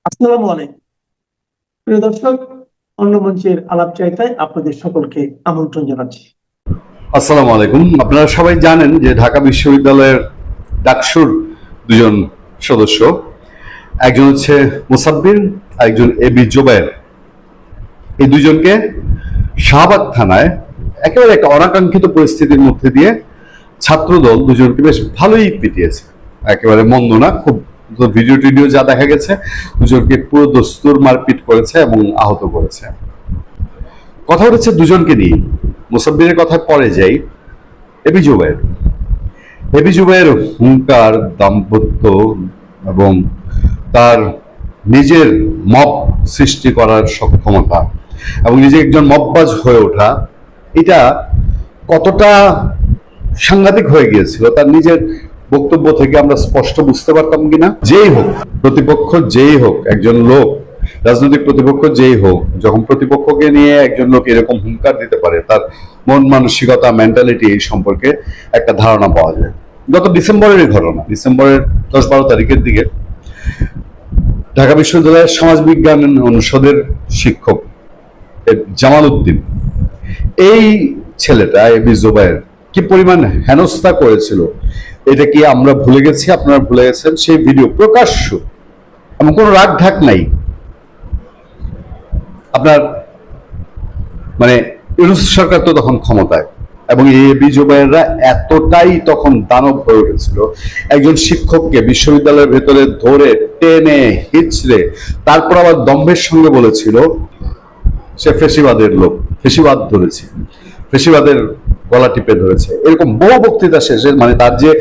আসসালামু আলাইকুম প্রিয় দর্শক, অন্য মঞ্চের আলাপ চাইতায় আপনাদের সকলকে আমন্ত্রণ জানাচ্ছি। আসসালামু আলাইকুম। আপনারা সবাই জানেন যে ঢাকা বিশ্ববিদ্যালয়ের ডাকসুর দুজন সদস্য, একজন হচ্ছে মুসাব্বির, একজন এবি জুবায়ের। এই দুজনকে শাহবাগ থানায় একেবারে একটা অনাকাঙ্ক্ষিত পরিস্থিতির মধ্যে দিয়ে ছাত্রদল দুজনকে বেশ ভালোই পিটিয়েছে, একেবারে মন্দ না। খুব ভিডিও টিডিও যা দেখা গেছে, দুজনকে পুরো দস্তুর মারপিট করেছে এবং আহত করেছে। কথা উঠেছে দুজনকে নিয়ে। মুসাব্বিরের কথায় পরে যাই। এবি জুবায়ের হুঙ্কার, দাম্পত্য এবং তার নিজের মব সৃষ্টি করার সক্ষমতা এবং নিজে একজন মববাজ হয়ে ওঠা, এটা কতটা সাংঘাতিক হয়ে গিয়েছিল তার নিজের বক্তব্য থেকে আমরা স্পষ্ট বুঝতে পারতাম কিনা। যেই হোক প্রতিপক্ষ, যেই হোক একজন লোক, রাজনৈতিক প্রতিপক্ষ যেই হোক, যখন প্রতিপক্ষকে নিয়ে একজন লোক এরকম হুঙ্কার দিতে পারে, তার মন মানসিকতা, মেন্টালিটি এই সম্পর্কে একটা ধারণা পাওয়া যায়। গত ডিসেম্বরেরই ঘটনা, ডিসেম্বরের 10-12 তারিখের দিকে ঢাকা বিশ্ববিদ্যালয়ের সমাজবিজ্ঞান অনুষদের শিক্ষক জামাল উদ্দিন, এই ছেলেটা এবি জুবায়ের কি পরিমাণ হেনস্থা করেছিল, এটা কি আমরা ভুলে গেছি? আপনারা ভুলে গেছেন? সেই ভিডিও প্রকাশ্য, এমন কোনো রাগ ঢাক নাই। আপনার মানে ইউনূস সরকার তো তখন ক্ষমতায়, এবং এই এবি জুবায়েররা এতটাই তখন দানব হয়ে উঠেছিল, একজন শিক্ষককে বিশ্ববিদ্যালয়ের ভেতরে ধরে টেনে হিচড়ে তারপর আবার দম্ভের সঙ্গে বলেছিল সে ফেসিবাদের লোক, ফেসিবাদ ধরেছে, ফেসিবাদের গলা টিপে ধরেছে। এরকম বহু বক্তৃতা শেষে মানে তার যে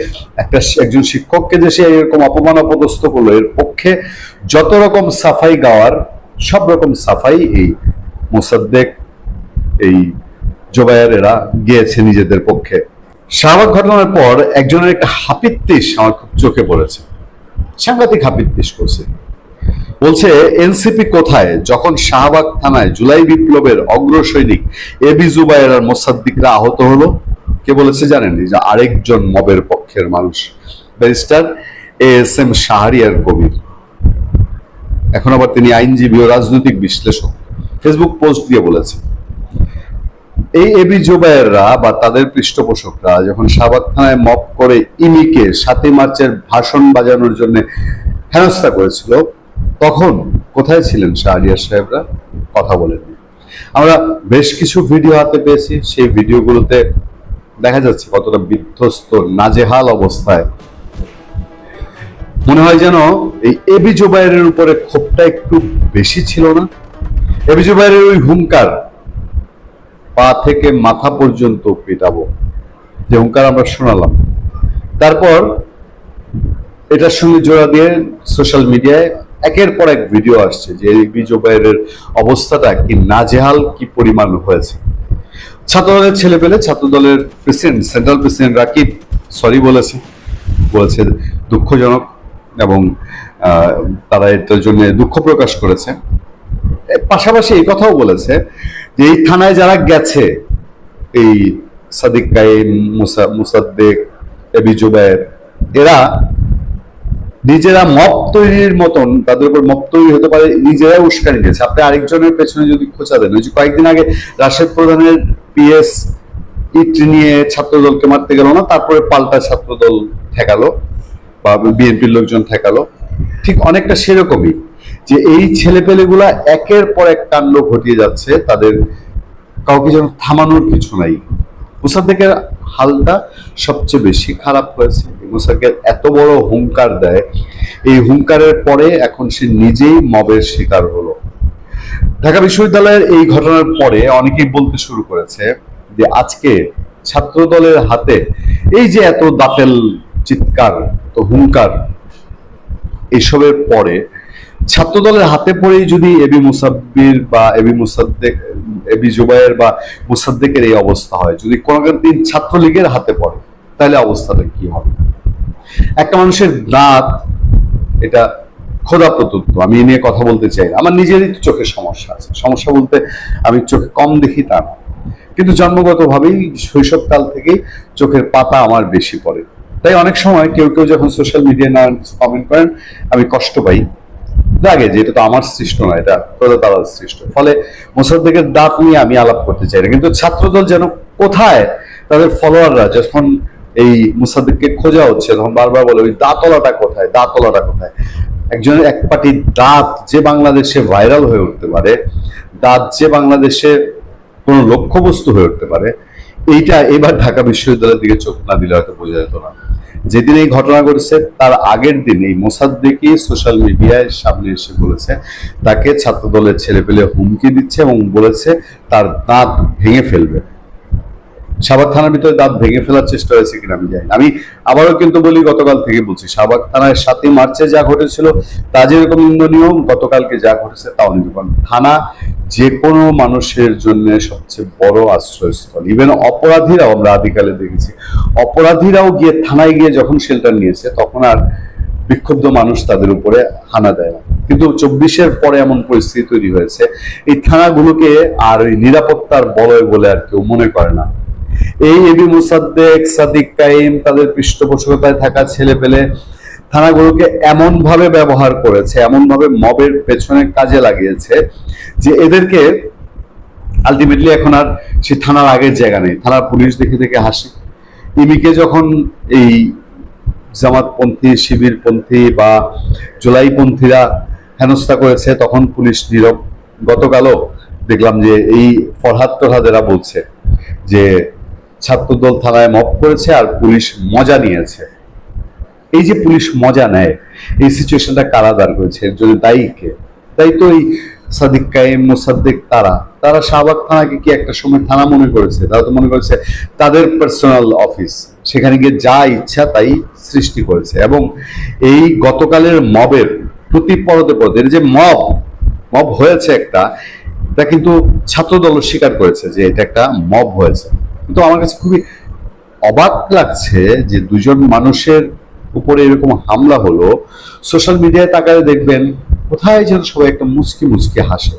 একজন শিক্ষককে যে সে এরকম অপমান অপদস্থ করলো, এর পক্ষে যত রকম সাফাই গাওয়ার সব রকম সাফাই এই মোসাদ্দেক, এই জুবায়ের এরা গিয়েছে নিজেদের পক্ষে। শাহবাগ ঘটনার পর একজনের একটা হাপিত্যিস আমার খুব চোখে পড়েছে, সাংঘাতিক হাপিত্যিস করছে। বলছে এনসিপি কোথায় যখন শাহবাগ থানায় জুলাই বিপ্লবের অগ্রসৈনিক এবি জুবায়ের আর মোসাদ্দিকরা আহত হলো? কে বলেছে জানেন? যে আরেকজন মবের পক্ষের মানুষ, ব্যারিস্টার ASM শাহরিয়ার কবির। এখন আবার তিনি আইনজীবী ও রাজনৈতিক বিশ্লেষক, ফেসবুক পোস্ট দিয়ে বলেছে এই এবি জুবায়েররা বা তাদের পৃষ্ঠপোষকরা যখন শাহবাগ থানায় মব করে ইমিকে 7ই মার্চের ভাষণ বাজানোর জন্য হেনস্থা করেছিল, তখন কোথায় ছিলেন শাহরিয়ার সাহেবরা? কথা বলেননি। আমরা বেশ কিছু ভিডিও হাতে পেয়েছি, সেই ভিডিওগুলোতে দেখা যাচ্ছে কতটা বিধ্বস্ত, নাজেহাল অবস্থায়। মনে হয় যেন এই এবি জুবায়েরের উপরে ক্ষোভটা একটু বেশি ছিল না? এবি জুবায়েরের ওই হুঙ্কার, পা থেকে মাথা পর্যন্ত পেটাবো, যে হুঙ্কার আমরা শোনালাম, তারপর এটার সঙ্গে জোড়া দিয়ে সোশ্যাল মিডিয়ায় একের পর এক ভিডিও আসছে যে এবি জুবায়েরের অবস্থাটা কি নাজেহাল, কি পরিমাণ হয়েছে। ছাত্রদলের ছেলে পেলে, ছাত্রদলের president, central president Rakib sorry বলেছে দুঃখজনক, এবং তারা এটার জন্য দুঃখ প্রকাশ করেছে। পাশাপাশি এই কথাও বলেছে যে এই থানায় যারা গেছে, এই সাদিক কাইম, মুসাদ্দেক, এবি জুবায়ের, এরা নিজেরা মব তৈরির মতন, তাদের উপর মব তৈরি হতে পারে, নিজেরাই উস্কানি দিয়েছে। আপনি আরেকজনের পেছনে যদি খোঁচা দেন, ওই যে কয়েকদিন আগে রাশেদ প্রধানের PS ইট নিয়ে ছাত্রদলকে মারতে গেল না, তারপরে পাল্টা ছাত্রদল ঠেকালো বা বিএনপির লোকজন ঠেকালো, ঠিক অনেকটা সেরকমই যে এই ছেলেপেলেগুলা একের পর এক কাণ্ড ঘটিয়ে যাচ্ছে, তাদের কাউকে যেন থামানোর কিছু নাই। মুসাদ্দেকের হালটা সবচেয়ে বেশি খারাপ হয়েছে। মুসাদ্দেক এত বড় হুঙ্কার দেয়, এই হুঙ্কারের পরে এখন সে নিজেই মবের শিকার হলো। ঢাকা বিশ্ববিদ্যালয়ের এই ঘটনার পরে অনেকেই বলতে শুরু করেছে যে আজকে ছাত্র দলের হাতে এই যে এত দাঁতেল চিৎকার, তো হুঙ্কার, এইসবের পরে ছাত্রদলের হাতে পড়েই যদি এবি মুসাব্বির বা এবি জুবায়ের বা মুসাদ্দেকের এই অবস্থা হয়, যদি কোনো দিন ছাত্রলীগের হাতে পড়ে, তাহলে অবস্থাটা কি হবে? একটা মানুষের দাঁত, এটা খোদা প্রদত্ত। আমি এ নিয়ে কথা বলতে চাই না, আমার নিজেরই চোখের সমস্যা আছে। সমস্যা বলতে আমি চোখে কম দেখি তা না, কিন্তু জন্মগতভাবেই শৈশবকাল থেকেই চোখের পাতা আমার বেশি পড়ে। তাই অনেক সময় কেউ কেউ যখন সোশ্যাল মিডিয়ায় না কমেন্ট করেন, আমি কষ্ট পাই। লাগে যে এটা তো আমার সৃষ্ট না, এটা তারা সৃষ্ট। ফলে মোসাদ্দেকের দাঁত নিয়ে আমি আলাপ করতে চাই না, কিন্তু ছাত্রদল যেন কোথায় তাদের ফলোয়াররা যখন এই মুসাদ্দেককে খোঁজা হচ্ছে তখন বারবার বলে ওই দাঁতলাটা কোথায়, দাঁতলাটা কোথায়। একজনের এক পাটি দাঁত যে বাংলাদেশে ভাইরাল হয়ে উঠতে পারে, দাঁত যে বাংলাদেশে কোনো লক্ষ্যবস্তু হয়ে উঠতে পারে, এইটা এবার ঢাকা বিশ্ববিদ্যালয়ের দিকে চোখ না দিলে হয়তো বোঝা যেত না। যেদিন এই ঘটনা ঘটেছে তার আগের দিন এই মোসাদ্দেকই সোশ্যাল মিডিয়ায় সামনে এসে বলেছে তাকে ছাত্রদলের ছেলেপেলে হুমকি দিচ্ছে এবং বলেছে তার দাঁত ভেঙে ফেলবে। শাহবাগ থানার ভিতরে দাঁত ভেঙে ফেলার চেষ্টা হয়েছে কিনা আমি জানি না। আমি আবারও কিন্তু বলি, গতকাল থেকে বলছি, শাহবাগ থানায় 7ই মার্চে যা ঘটেছিল তা যেরকম নিন্দনীয়, গতকালকে যা ঘটেছে তাও নিন্দনীয়। থানা যে কোনো মানুষের জন্য সবচেয়ে বড় আশ্রয়স্থল। ইভেন অপরাধীরাও, আমরা আদিকালে দেখেছি, অপরাধীরাও গিয়ে থানায় গিয়ে যখন শেল্টার নিয়েছে তখন আর বিক্ষুব্ধ মানুষ তাদের উপরে হানা দেয় না। কিন্তু 24-এর পরে এমন পরিস্থিতি তৈরি হয়েছে, এই থানাগুলোকে আর ওই নিরাপত্তার বলয় বলে আর কেউ মনে করে না। এই এবি মুসাদ্দেক, সাদিক কাইম, তাদের পৃষ্ঠপোষকতায় থাকা ছেলে পেলে থানাগুলোকে এমন ভাবে ব্যবহার করেছে, এমন ভাবে মবের পেছনে কাজে লাগিয়েছে যে এদেরকে আলটিমেটলি এখন আর সে থানার আগের জায়গা নেই। থানার পুলিশ দেখে দেখে হাসে। ইমিকে যখন এই জামাতপন্থী, শিবিরপন্থী বা জুলাইপন্থীরা হেনস্থা করেছে তখন পুলিশ নীরব। গতকালও দেখলাম যে এই ফরহাদ তোরহাদেরা বলছে যে ছাত্রদল থানায় মব করেছে আর পুলিশ মজা নিয়েছে। এই যে পুলিশ মজা নেয়, এই সিচুয়েশনটা কারা দাঁড় করেছে, এর জন্য দায়ী কে? তাই তো এই সাদিক কাইম, মোসাদ্দেক, তারা শাহবাগ থানাকে কি একটা সময় থানা মনে করেছে? তারা তো মনে করেছে তাদের পার্সোনাল অফিস, সেখানে গিয়ে যা ইচ্ছা তাই সৃষ্টি করেছে। এবং এই গতকালের মবের প্রতি পরতে পরতে যে মব হয়েছে একটা, এটা কিন্তু ছাত্রদল স্বীকার করেছে যে এটা একটা মব হয়েছে। কিন্তু আমার কাছে খুবই অবাক লাগছে যে দুজন মানুষের উপরে এরকম হামলা হলো, সোশ্যাল মিডিয়ায় তাকালে দেখবেন কোথায় যেন সবাই একটা মুচকি মুচকি হাসে।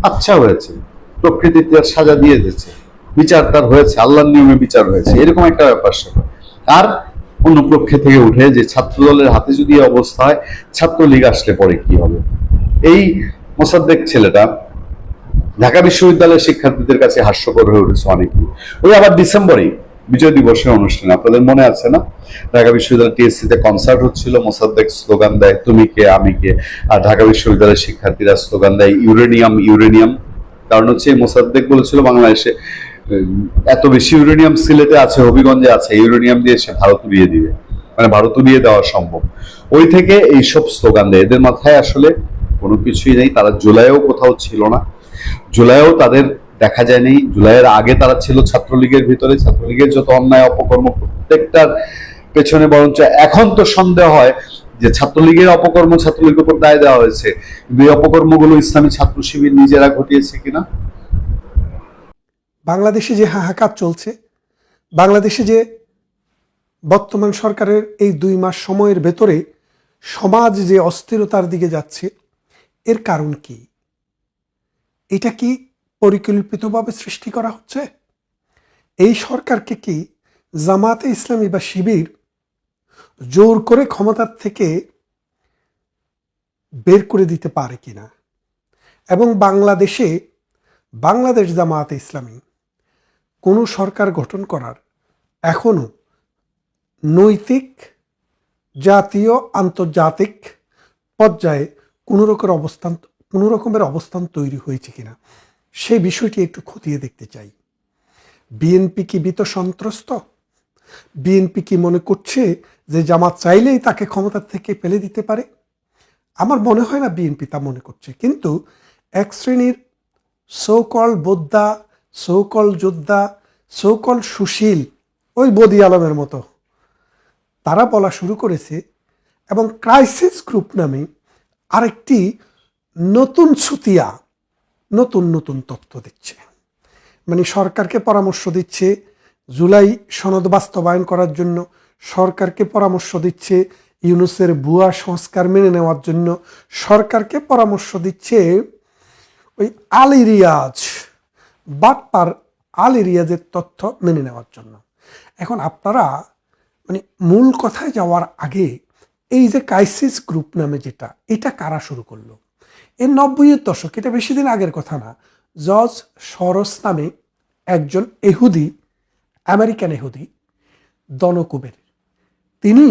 আচ্ছা হয়েছে, প্রকৃতি তার সাজা দিয়ে দিয়েছে, বিচার তার হয়েছে, আল্লাহর নিয়মে বিচার হয়েছে, এরকম একটা ব্যাপার স্যাপার। আর অন্য পক্ষে থেকে উঠে যে ছাত্রদলের হাতে যদি এই অবস্থা হয়, ছাত্রলীগ আসলে পরে কি হবে? এই মোসাদ্দেক ছেলেটা ঢাকা বিশ্ববিদ্যালয়ের শিক্ষার্থীদের কাছে হাস্যকর হয়ে উঠেছে অনেকই। ওই আবার ডিসেম্বরেই বিজয় দিবসের অনুষ্ঠানে, আপনাদের মনে আছে না, ঢাকা বিশ্ববিদ্যালয় টিএসসি তে কনসার্ট হচ্ছিল, মোসাদ্দেক স্লোগান দেয় তুমি কে আমি কে, আর ঢাকা বিশ্ববিদ্যালয়ের শিক্ষার্থীরা স্লোগান দেয় ইউরেনিয়াম ইউরেনিয়াম। কারণ হচ্ছে মোসাদ্দেক বলেছিল বাংলাদেশে এত বেশি ইউরেনিয়াম সিলেটে আছে, হবিগঞ্জে আছে, ইউরেনিয়াম দিয়ে সে ভারত উড়িয়ে দিবে, মানে ভারত উড়িয়ে দেওয়া সম্ভব। ওই থেকে এইসব স্লোগান দেয়। এদের মাথায় আসলে কোনো কিছুই নেই। তারা জুলাইও কোথাও ছিল না, জুলাইও তাদের দেখা যায়নি। জুলাইয়ের আগে তারা ছিল ছাত্রলীগের ভিতরে। ছাত্রলীগের যত অন্যায় অপকর্ম প্রত্যেকটার পেছনে, বরঞ্চ এখন তো সন্দেহ হয় যে ছাত্রলীগের অপকর্ম ছাত্রলীগের উপর দায় দেওয়া হয়েছে, কিন্তু এই অপকর্মগুলো ইসলামী ছাত্র শিবির নিজেরা ঘটিয়েছে কিনা। বাংলাদেশে যে হাহাকার চলছে, বাংলাদেশে যে বর্তমান সরকারের এই 2 মাস সময়ের ভেতরে সমাজ যে অস্থিরতার দিকে যাচ্ছে, এর কারণ কি? এটা কি পরিকল্পিতভাবে সৃষ্টি করা হচ্ছে? এই সরকারকে কি জামাতে ইসলামী বা শিবির জোর করে ক্ষমতার থেকে বের করে দিতে পারে কিনা? এবং বাংলাদেশ জামাতে ইসলামী কোনো সরকার গঠন করার এখনো নৈতিক, জাতীয়, আন্তর্জাতিক পর্যায়ে কোনো রকমের অবস্থান তৈরি হয়েছে কিনা, সেই বিষয়টি একটু খতিয়ে দেখতে চাই। বিএনপি কি ভীত সন্ত্রস্ত? বিএনপি কি মনে করছে যে জামাত চাইলেই তাকে ক্ষমতার থেকে ফেলে দিতে পারে? আমার মনে হয় না বিএনপি তা মনে করছে। কিন্তু এক শ্রেণীর সো-কল বোদ্ধা, সো-কল যোদ্ধা, সো-কল সুশীল, ওই বদি আলমের মতো, তারা বলা শুরু করেছে এবং ক্রাইসিস গ্রুপ নামে আরেকটি নতুন ছুতিয়া নতুন তথ্য দিচ্ছে। মানে সরকারকে পরামর্শ দিচ্ছে জুলাই সনদ বাস্তবায়ন করার জন্য, সরকারকে পরামর্শ দিচ্ছে ইউনূসের ভুয়া সংস্কার মেনে নেওয়ার জন্য, সরকারকে পরামর্শ দিচ্ছে ওই আলী রিয়াজ, বাটপার আলী রিয়াজের তথ্য মেনে নেওয়ার জন্য। এখন আপনারা মানে মূল কথায় যাওয়ার আগে এই যে ক্রাইসিস গ্রুপ নামে যেটা, এটা কারা শুরু করলো? এর 90-এর দশক, এটা বেশি দিন আগের কথা না। জর্জ সরস নামে একজন এহুদি, আমেরিকান এহুদি দনকুবের, তিনি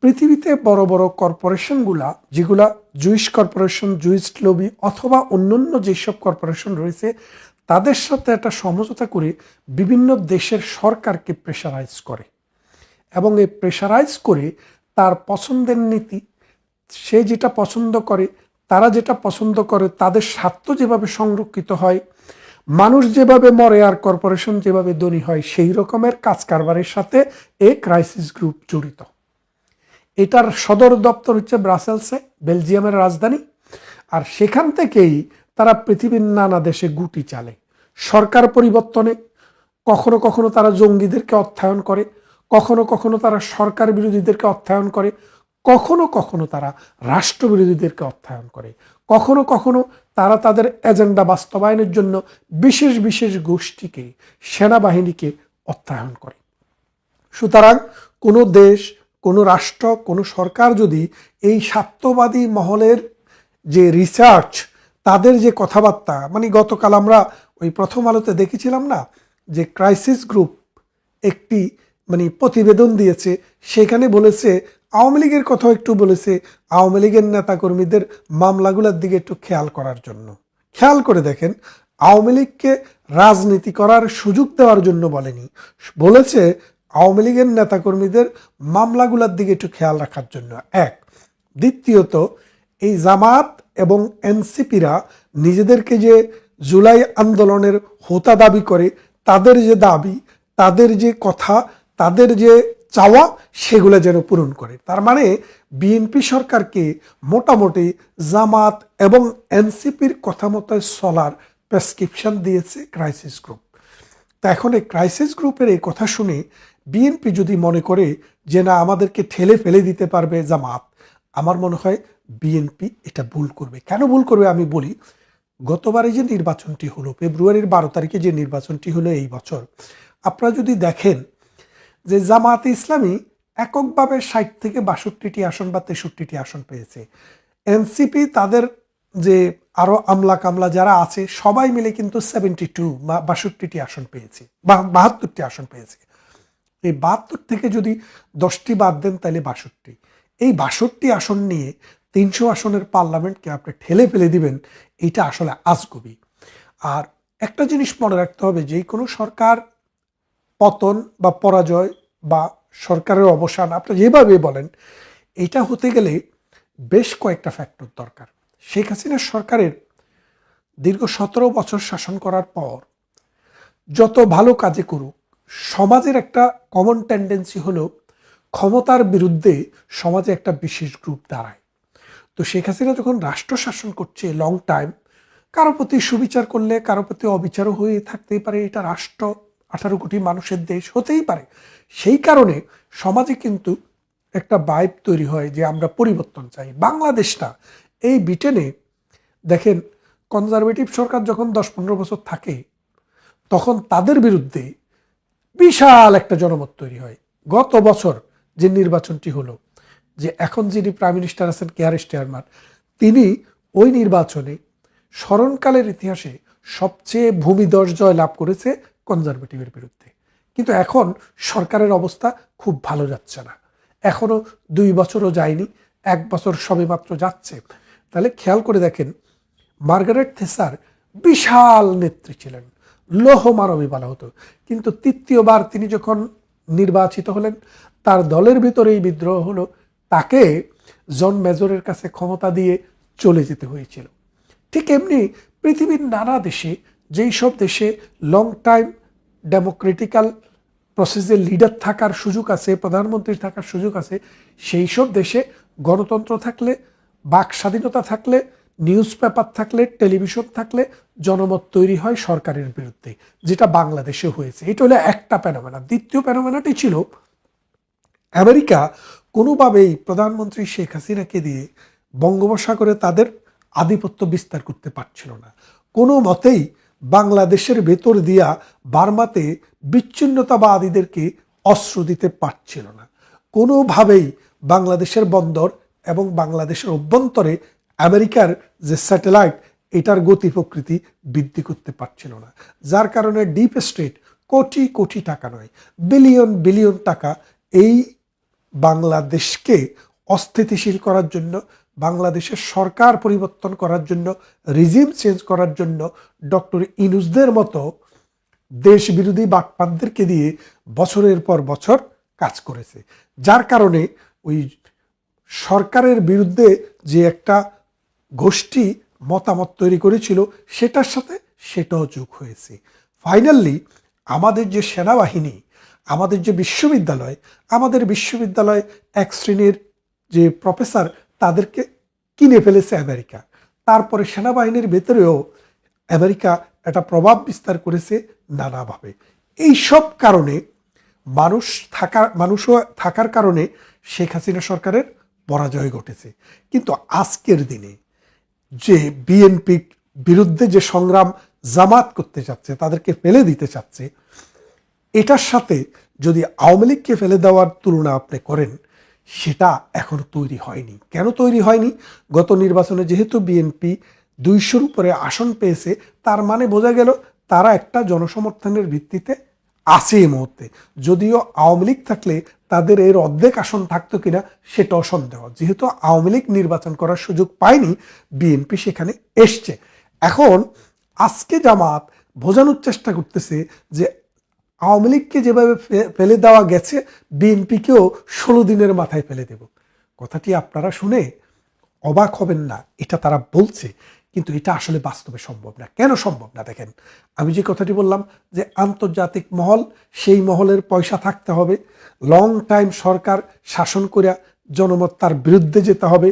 পৃথিবীতে বড় বড় কর্পোরেশনগুলা, যেগুলা জুইশ কর্পোরেশন, জুইশ লবি অথবা অন্যান্য যেসব কর্পোরেশন রয়েছে, তাদের সাথে একটা সমঝোতা করে বিভিন্ন দেশের সরকারকে প্রেশারাইজ করে, এবং এই প্রেশারাইজ করে তার পছন্দের নীতি, সে যেটা পছন্দ করে, তারা যেটা পছন্দ করে, তাদের স্বার্থ যেভাবে সংরক্ষিত হয়, মানুষ যেভাবে মরে আর কর্পোরেশন যেভাবে ধনী হয়, সেই রকমের কাজ কারবারের সাথে এই ক্রাইসিস গ্রুপ জড়িত। এটার সদর দপ্তর হচ্ছে ব্রাসেলসে, বেলজিয়ামের রাজধানী। আর সেখান থেকেই তারা পৃথিবীর নানা দেশে গুটি চালে সরকার পরিবর্তনে। কখনো কখনো তারা জঙ্গিদেরকে অর্থায়ন করে, কখনো কখনো তারা সরকার বিরোধীদেরকে অর্থায়ন করে, কখনো কখনো তারা রাষ্ট্রবিরোধীদেরকে অর্থায়ন করে, কখনো কখনো তারা তাদের এজেন্ডা বাস্তবায়নের জন্য বিশেষ বিশেষ গোষ্ঠীকে, সেনাবাহিনীকে অর্থায়ন করে। সুতরাং কোনো দেশ, কোনো রাষ্ট্র, কোনো সরকার যদি এই স্বার্থবাদী মহলের যে রিসার্চ, তাদের যে কথাবার্তা, মানে গতকাল আমরা ওই প্রথম আলোতে দেখেছিলাম না, যে ক্রাইসিস গ্রুপ একটি প্রতিবেদন দিয়েছে, সেখানে বলেছে, আওয়ামী লীগের কথাও একটু বলেছে, আওয়ামী লীগের নেতাকর্মীদের মামলাগুলোর দিকে একটু খেয়াল করার জন্য। খেয়াল করে দেখেন, আওয়ামী লীগকে রাজনীতি করার সুযোগ দেওয়ার জন্য বলেনি, বলেছে আওয়ামী লীগের নেতাকর্মীদের মামলাগুলোর দিকে একটু খেয়াল রাখার জন্য। এক, দ্বিতীয়ত, এই জামাত এবং এনসিপিরা নিজেদেরকে যে জুলাই আন্দোলনের হোতা দাবি করে, তাদের যে দাবি, তাদের যে কথা, তাদের যে চাওয়া, সেগুলো যেন পূরণ করে। তার মানে বিএনপি সরকারকে মোটামুটি জামাত এবং এনসিপির কথা মতো চলার প্রেসক্রিপশন দিয়েছে ক্রাইসিস গ্রুপ। তা এখন এই ক্রাইসিস গ্রুপের এই কথা শুনে বিএনপি যদি মনে করে যে না, আমাদেরকে ঠেলে ফেলে দিতে পারবে জামাত, আমার মনে হয় বিএনপি এটা ভুল করবে। কেন ভুল করবে আমি বলি। গতবারে যে নির্বাচনটি হলো, ফেব্রুয়ারির 12 তারিখে যে নির্বাচনটি হলো এই বছর, আপনারা যদি দেখেন যে জামায়াতে ইসলামী এককভাবে 60 থেকে 62টি আসন বা 63টি আসন পেয়েছে। এনসিপি তাদের যে আরো আমলা কামলা যারা আছে, সবাই মিলে কিন্তু 72 বা 62টি আসন পেয়েছে, বা 72টি আসন পেয়েছে। এই 72 থেকে যদি 10টি বাদ দেন, তাহলে 62। এই 62 আসন নিয়ে 300 আসনের পার্লামেন্টকে আপনি ঠেলে ফেলে দিবেন, এটা আসলে আজগুবি। আর একটা জিনিস মনে রাখতে হবে, যে কোনো সরকার পতন বা পরাজয় বা সরকারের অবসান, আপনি যেভাবে বলেন, এটা হতে গেলে বেশ কয়েকটা ফ্যাক্টর দরকার। শেখ হাসিনার সরকারের দীর্ঘ 17 বছর শাসন করার পর যত ভালো কাজে করুক, সমাজের একটা কমন টেন্ডেন্সি হলো ক্ষমতার বিরুদ্ধে সমাজে একটা বিশেষ গ্রুপ দাঁড়ায়। তো শেখ হাসিনা যখন রাষ্ট্র শাসন করছে লং টাইম, কারো প্রতি সুবিচার করলে কারো প্রতি অবিচারও হয়ে থাকতেই পারে, এটা রাষ্ট্র, 18 কোটি মানুষের দেশ, হতেই পারে। সেই কারণে সমাজে কিন্তু একটা ভাইব তৈরি হয় যে আমরা পরিবর্তন চাই। বাংলাদেশটা এই ব্রিটেনে দেখেন, কনজারভেটিভ সরকার যখন 10-15 বছর থাকে, তখন তাদের বিরুদ্ধে বিশাল একটা জনমত তৈরি হয়। গত বছর যে নির্বাচনটি হলো, যে এখন যিনি প্রাইম মিনিস্টার আছেন কেয়ার স্টারমার, তিনি ওই নির্বাচনে স্মরণকালের ইতিহাসে সবচেয়ে ভূমিধস জয় লাভ করেছে কনজারভেটিভের বিরুদ্ধে। কিন্তু এখন সরকারের অবস্থা খুব ভালো যাচ্ছে না, এখনো 2 বছরও যায়নি, 1 বছর সবে মাত্র যাচ্ছে। তাহলে খেয়াল করে দেখেন, মার্গারেট থেসার বিশাল নেত্রী ছিলেন, লৌহ মানবী বলা হতো, কিন্তু তৃতীয়বার তিনি যখন নির্বাচিত হলেন, তার দলের ভিতরেই বিদ্রোহ হলো, তাকে জন মেজরের কাছে ক্ষমতা দিয়ে চলে যেতে হয়েছিল। ঠিক এমনি পৃথিবীর নানা দেশে, যেই সব দেশে লং টাইম ডেমোক্রেটিক্যাল প্রসেসের লিডার থাকার সুযোগ আছে, প্রধানমন্ত্রী থাকার সুযোগ আছে, সেই সব দেশে গণতন্ত্র থাকলে, বাক স্বাধীনতা থাকলে, নিউজ পেপার থাকলে, টেলিভিশন থাকলে জনমত তৈরি হয় সরকারের বিরুদ্ধে, যেটা বাংলাদেশে হয়েছে। এটা হলো একটা প্যানোমেনা। দ্বিতীয় প্যানোমেনাটি ছিল, আমেরিকা কোনোভাবেই প্রধানমন্ত্রী শেখ হাসিনাকে দিয়ে বঙ্গোপসাগরে তাদের আধিপত্য বিস্তার করতে পারছিল না। কোনো মতেই বাংলাদেশের ভেতর দিয়া বার্মাতে বিচ্ছিন্নতাবাদীদেরকে অস্ত্র দিতে পারছিল না। কোনোভাবেই বাংলাদেশের বন্দর এবং বাংলাদেশের অভ্যন্তরে আমেরিকার যে স্যাটেলাইট এটার গতি প্রকৃতি বৃদ্ধি করতে পারছিল না, যার কারণে ডিপ স্টেট কোটি কোটি টাকা নয়, বিলিয়ন বিলিয়ন টাকা এই বাংলাদেশকে অস্থিতিশীল করার জন্য, বাংলাদেশের সরকার পরিবর্তন করার জন্য, রিজিম চেঞ্জ করার জন্য ডক্টর ইউনূসদের মতো দেশ বিরোধী বাটপারদেরকে দিয়ে বছরের পর বছর কাজ করেছে, যার কারণে ওই সরকারের বিরুদ্ধে যে একটা গোষ্ঠী মতামত তৈরি করেছিল সেটার সাথে সেটাও যোগ হয়েছে। ফাইনালি আমাদের যে সেনাবাহিনী, আমাদের যে বিশ্ববিদ্যালয় এক শ্রেণীর যে প্রফেসর তাদেরকে কিনে ফেলেছে আমেরিকা। তারপরে সেনাবাহিনীর ভেতরেও আমেরিকা একটা প্রভাব বিস্তার করেছে নানাভাবে। এই সব কারণে মানুষও থাকার কারণে শেখ হাসিনা সরকারের পরাজয় ঘটেছে। কিন্তু আজকের দিনে যে বিএনপি বিরুদ্ধে যে সংগ্রাম জামাত করতে চাচ্ছে, তাদেরকে ফেলে দিতে চাচ্ছে, এটার সাথে যদি আওয়ামী লীগকে ফেলে দেওয়ার তুলনা আপনি করেন, সেটা এখনো তৈরি হয়নি। কেন তৈরি হয়নি? গত নির্বাচনে যেহেতু বিএনপি 200-র উপরে আসন পেয়েছে, তার মানে বোঝা গেল তারা একটা জনসমর্থনের ভিত্তিতে আছে এই মুহূর্তে। যদিও আওয়ামী লীগ থাকলে তাদের এর অর্ধেক আসন থাকতো কিনা সেটাও সন্দেহ। যেহেতু আওয়ামী লীগ নির্বাচন করার সুযোগ পায়নি, বিএনপি সেখানে এসছে। এখন আজকে জামাত বোঝানোর চেষ্টা করতেছে যে আওয়ামী লীগকে যেভাবে ফেলে দেওয়া গেছে, বিএনপিকেও 16 দিনের মাথায় ফেলে দেব। কথাটি আপনারা শুনে অবাক হবেন না, এটা তারা বলছে, কিন্তু এটা আসলে বাস্তবে সম্ভব না। কেন সম্ভব না? দেখেন, আমি যে কথাটি বললাম যে আন্তর্জাতিক মহল, সেই মহলের পয়সা থাকতে হবে, লং টাইম সরকার শাসন করে জনমত তার বিরুদ্ধে যেতে হবে,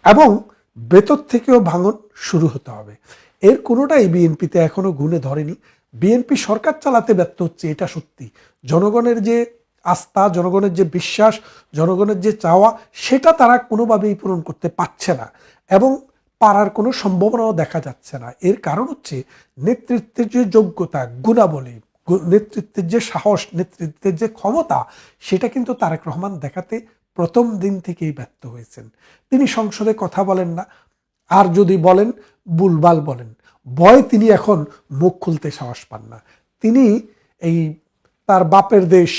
এবং ভেতর থেকেও ভাঙন শুরু হতে হবে। এর কোনোটাই বিএনপিতে এখনো গুণে ধরেনি। বিএনপি সরকার চালাতে ব্যর্থ হচ্ছে, এটা সত্যি। জনগণের যে আস্থা, জনগণের যে বিশ্বাস, জনগণের যে চাওয়া, সেটা তারা কোনোভাবেই পূরণ করতে পারছে না, এবং পারার কোনো সম্ভাবনাও দেখা যাচ্ছে না। এর কারণ হচ্ছে নেতৃত্বের যে যোগ্যতা, গুণাবলী, নেতৃত্বের যে সাহস, নেতৃত্বের যে ক্ষমতা, সেটা কিন্তু তারেক রহমান দেখাতে প্রথম দিন থেকেই ব্যর্থ হয়েছেন। তিনি সংসদে কথা বলেন না, আর যদি বলেন বুলবাল বলেন। ভয় তিনি এখন মুখ খুলতে সাহস পান না। তিনি এই তার বাপের দেশ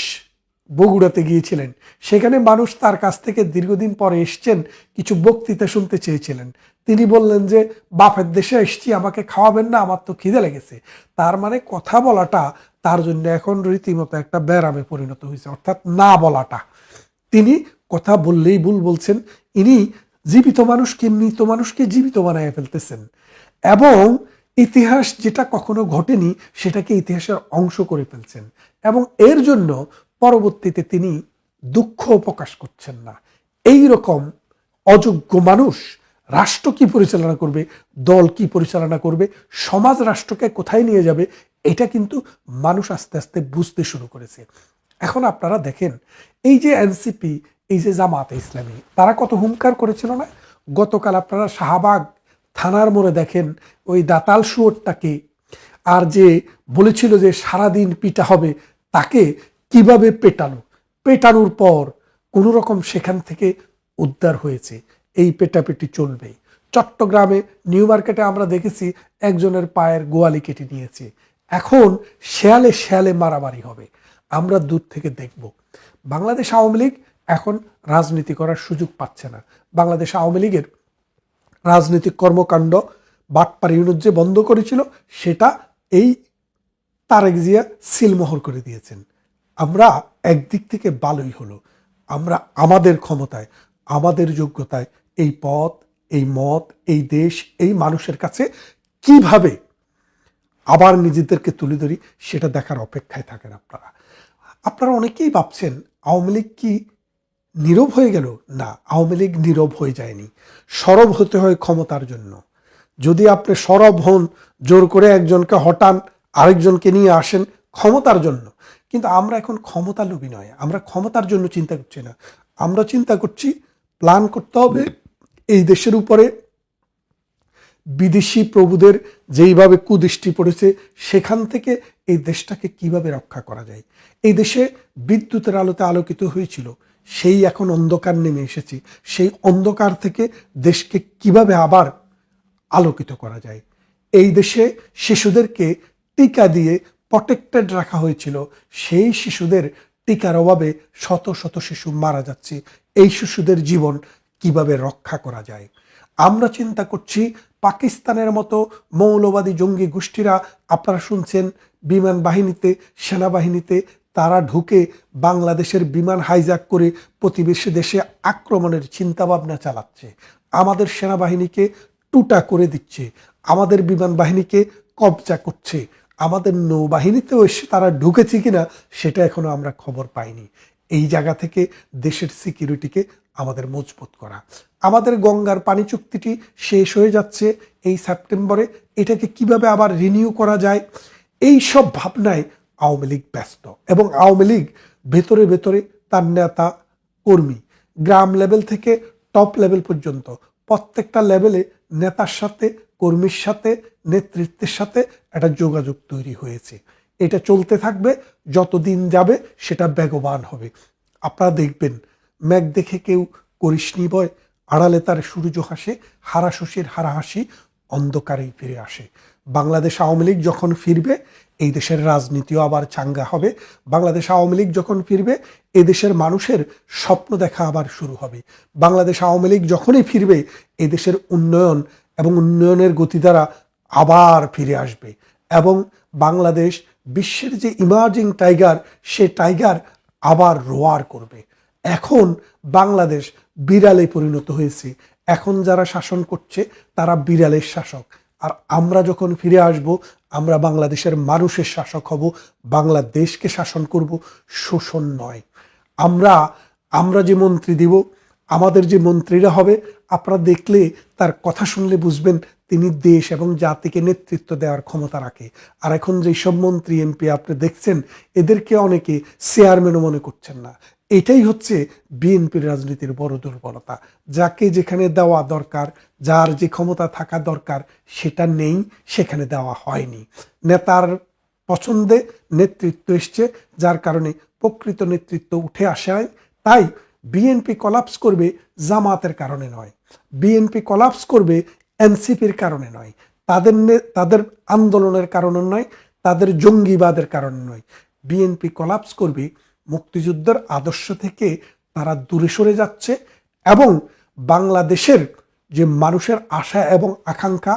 বগুড়াতে গিয়েছিলেন, সেখানে মানুষ তার কাছ থেকে দীর্ঘদিন পরে এসছেন, কিছু বক্তৃতা শুনতে চেয়েছিলেন। তিনি বললেন যে বাপের দেশে এসছি, আমাকে খাওয়াবেন না, আমার তো খিদে লেগেছে। তার মানে কথা বলাটা তার জন্য এখন রীতিমতো একটা ব্যারামে পরিণত হয়েছে, অর্থাৎ না বলাটা। তিনি কথা বললেই ভুল বলছেন। ইনি জীবিত মানুষকে মৃত মানুষকে জীবিত বানায় ফেলতেছেন, এবং ইতিহাস যেটা কখনো ঘটেনি সেটাকে ইতিহাসের অংশ করে ফেলছেন, এবং এর জন্য পরবর্তীতে তিনি দুঃখ প্রকাশ করছেন না। এই রকম অযোগ্য মানুষ রাষ্ট্র কি পরিচালনা করবে, দল কি পরিচালনা করবে, সমাজ রাষ্ট্রকে কোথায় নিয়ে যাবে, এটা কিন্তু মানুষ আস্তে আস্তে বুঝতে শুরু করেছে। এখন আপনারা দেখেন, এই যে এনসিপি, এই যে জামাতে ইসলামী, তারা কত হুঙ্কার করেছিল না? গতকাল আপনারা শাহবাগ থানার মোড়ে দেখেন ওই দাতাল শুয়োরটাকে, আর যে বলেছিল যে সারাদিন পিটা হবে, তাকে কিভাবে পেটানোর পর কোনো রকম সেখান থেকে উদ্ধার হয়েছে। এই পেটাপেটি চলবেই। চট্টগ্রামে নিউ মার্কেটে আমরা দেখেছি একজনের পায়ের গোয়ালি কেটে নিয়েছে। এখন শেয়ালে শেয়ালে মারামারি হবে, আমরা দূর থেকে দেখব। বাংলাদেশ আওয়ামী লীগ এখন রাজনীতি করার সুযোগ পাচ্ছে না। বাংলাদেশ আওয়ামী লীগের রাজনৈতিক কর্মকাণ্ড বাটপার ইউনূস যে বন্ধ করেছিল, সেটা এই তারেক জিয়া সিলমোহর করে দিয়েছেন। আমরা একদিক থেকে ভালোই হলো, আমরা আমাদের ক্ষমতায়, আমাদের যোগ্যতায় এই পথ, এই মত, এই দেশ, এই মানুষের কাছে কিভাবে আবার নিজেদেরকে তুলে ধরি, সেটা দেখার অপেক্ষায় থাকেন আপনারা অনেকেই ভাবছেন আওয়ামী লীগ কি নীরব হয়ে গেল? না, আওয়ামী লীগ নীরব হয়ে যায়নি। সরব হতে হয় ক্ষমতার জন্য। যদি আপনি সরব হন, জোর করে একজনকে হটান, আরেকজনকে নিয়ে আসেন ক্ষমতার জন্য। কিন্তু আমরা এখন ক্ষমতা লোভী নয়, আমরা ক্ষমতার জন্য চিন্তা করছি না। আমরা চিন্তা করছি প্ল্যান করতে হবে এই দেশের উপরে বিদেশি প্রভুদের যেইভাবে কুদৃষ্টি পড়েছে, সেখান থেকে এই দেশটাকে কিভাবে রক্ষা করা যায়। এই দেশে বিদ্যুতের আলোতে আলোকিত হয়েছিল, সেই এখন অন্ধকার নেমে এসেছে। সেই অন্ধকার থেকে দেশকে কিভাবে আবার আলোকিত করা যায়। এই দেশে শিশুদেরকে টিকা দিয়ে প্রটেক্টেড রাখা হয়েছিল, সেই শিশুদের টিকার অভাবে শত শত শিশু মারা যাচ্ছে। এই শিশুদের জীবন কিভাবে রক্ষা করা যায়। আমরা চিন্তা করছি পাকিস্তানের মতো মৌলবাদী জঙ্গি গোষ্ঠীরা, আপনারা শুনছেন বিমান বাহিনীতে, সেনাবাহিনীতে তারা ঢুকে বাংলাদেশের বিমান হাইজ্যাক করে প্রতিবেশী দেশে আক্রমণের চিন্তাভাবনা চালাচ্ছে। আমাদের সেনাবাহিনীকে টুটা করে দিচ্ছে, আমাদের বিমান বাহিনীকে কবজা করছে, আমাদের নৌবাহিনীতেও এসে তারা ঢুকেছে কিনা সেটা এখনো আমরা খবর পাইনি। এই জায়গা থেকে দেশের সিকিউরিটিকে আমাদের মজবুত করা। আমাদের গঙ্গার পানি চুক্তিটি শেষ হয়ে যাচ্ছে এই সেপ্টেম্বরে, এটাকে কিভাবে আবার রিনিউ করা যায়, এই সব ভাবনায় আওয়ামী লীগ ব্যস্ত। এবং আওয়ামী লীগ ভেতরে ভেতরে তার নেতা কর্মী, গ্রাম লেভেল থেকে টপ লেভেল পর্যন্ত প্রত্যেকটা লেভেলে নেতার সাথে, কর্মীর সাথে, নেতৃত্বের সাথে একটা যোগাযোগ তৈরি হয়েছে। এটা চলতে থাকবে, যতদিন যাবে সেটা বেগবান হবে। আপনারা দেখবেন মেঘ দেখে কেউ করিসনি ভয়, আড়ালে তার সূর্য হাসে, হারাশশীর হারাহাসি অন্ধকারেই ফিরে আসে। বাংলাদেশ আওয়ামী লীগ যখন ফিরবে এই দেশের রাজনীতিও আবার চাঙ্গা হবে। বাংলাদেশ আওয়ামী লীগ যখন ফিরবে এদেশের মানুষের স্বপ্ন দেখা আবার শুরু হবে। বাংলাদেশ আওয়ামী লীগ যখনই ফিরবে এদেশের উন্নয়ন এবং উন্নয়নের গতিধারা আবার ফিরে আসবে এবং বাংলাদেশ বিশ্বের যে ইমার্জিং টাইগার, সে টাইগার আবার রোয়ার করবে। এখন বাংলাদেশ বিড়ালে পরিণত হয়েছে। এখন যারা শাসন করছে তারা বিড়ালের শাসক, আর আমরা যখন ফিরে আসব আমরা বাংলাদেশের মানুষের শাসক হব, বাংলাদেশকে শাসন করব, শোষণ নয়। আমরা যে মন্ত্রী দিব, আমাদের যে মন্ত্রীরা হবে, আপনারা দেখলে তার কথা শুনলে বুঝবেন তিনি দেশ এবং জাতিকে নেতৃত্ব দেওয়ার ক্ষমতা রাখে। আর এখন যেসব মন্ত্রী এমপি আপনি দেখছেন এদেরকে অনেকে চেয়ারম্যানও মনে করছেন না। এটাই হচ্ছে বিএনপির রাজনীতির বড় দুর্বলতা। যাকে যেখানে দেওয়া দরকার, যার যে ক্ষমতা থাকা দরকার সেটা নেই, সেখানে দেওয়া হয়নি। নেতার পছন্দে নেতৃত্ব এসছে, যার কারণে প্রকৃত নেতৃত্ব উঠে আসায়। তাই বিএনপি কলাপস করবে জামাতের কারণে নয়, বিএনপি কলাপস করবে এনসিপির কারণে নয়, তাদের আন্দোলনের কারণে নয়, তাদের জঙ্গিবাদের কারণে নয়। বিএনপি কলাপস করবে মুক্তিযুদ্ধের আদর্শ থেকে তারা দূরে সরে যাচ্ছে এবং বাংলাদেশের যে মানুষের আশা এবং আকাঙ্ক্ষা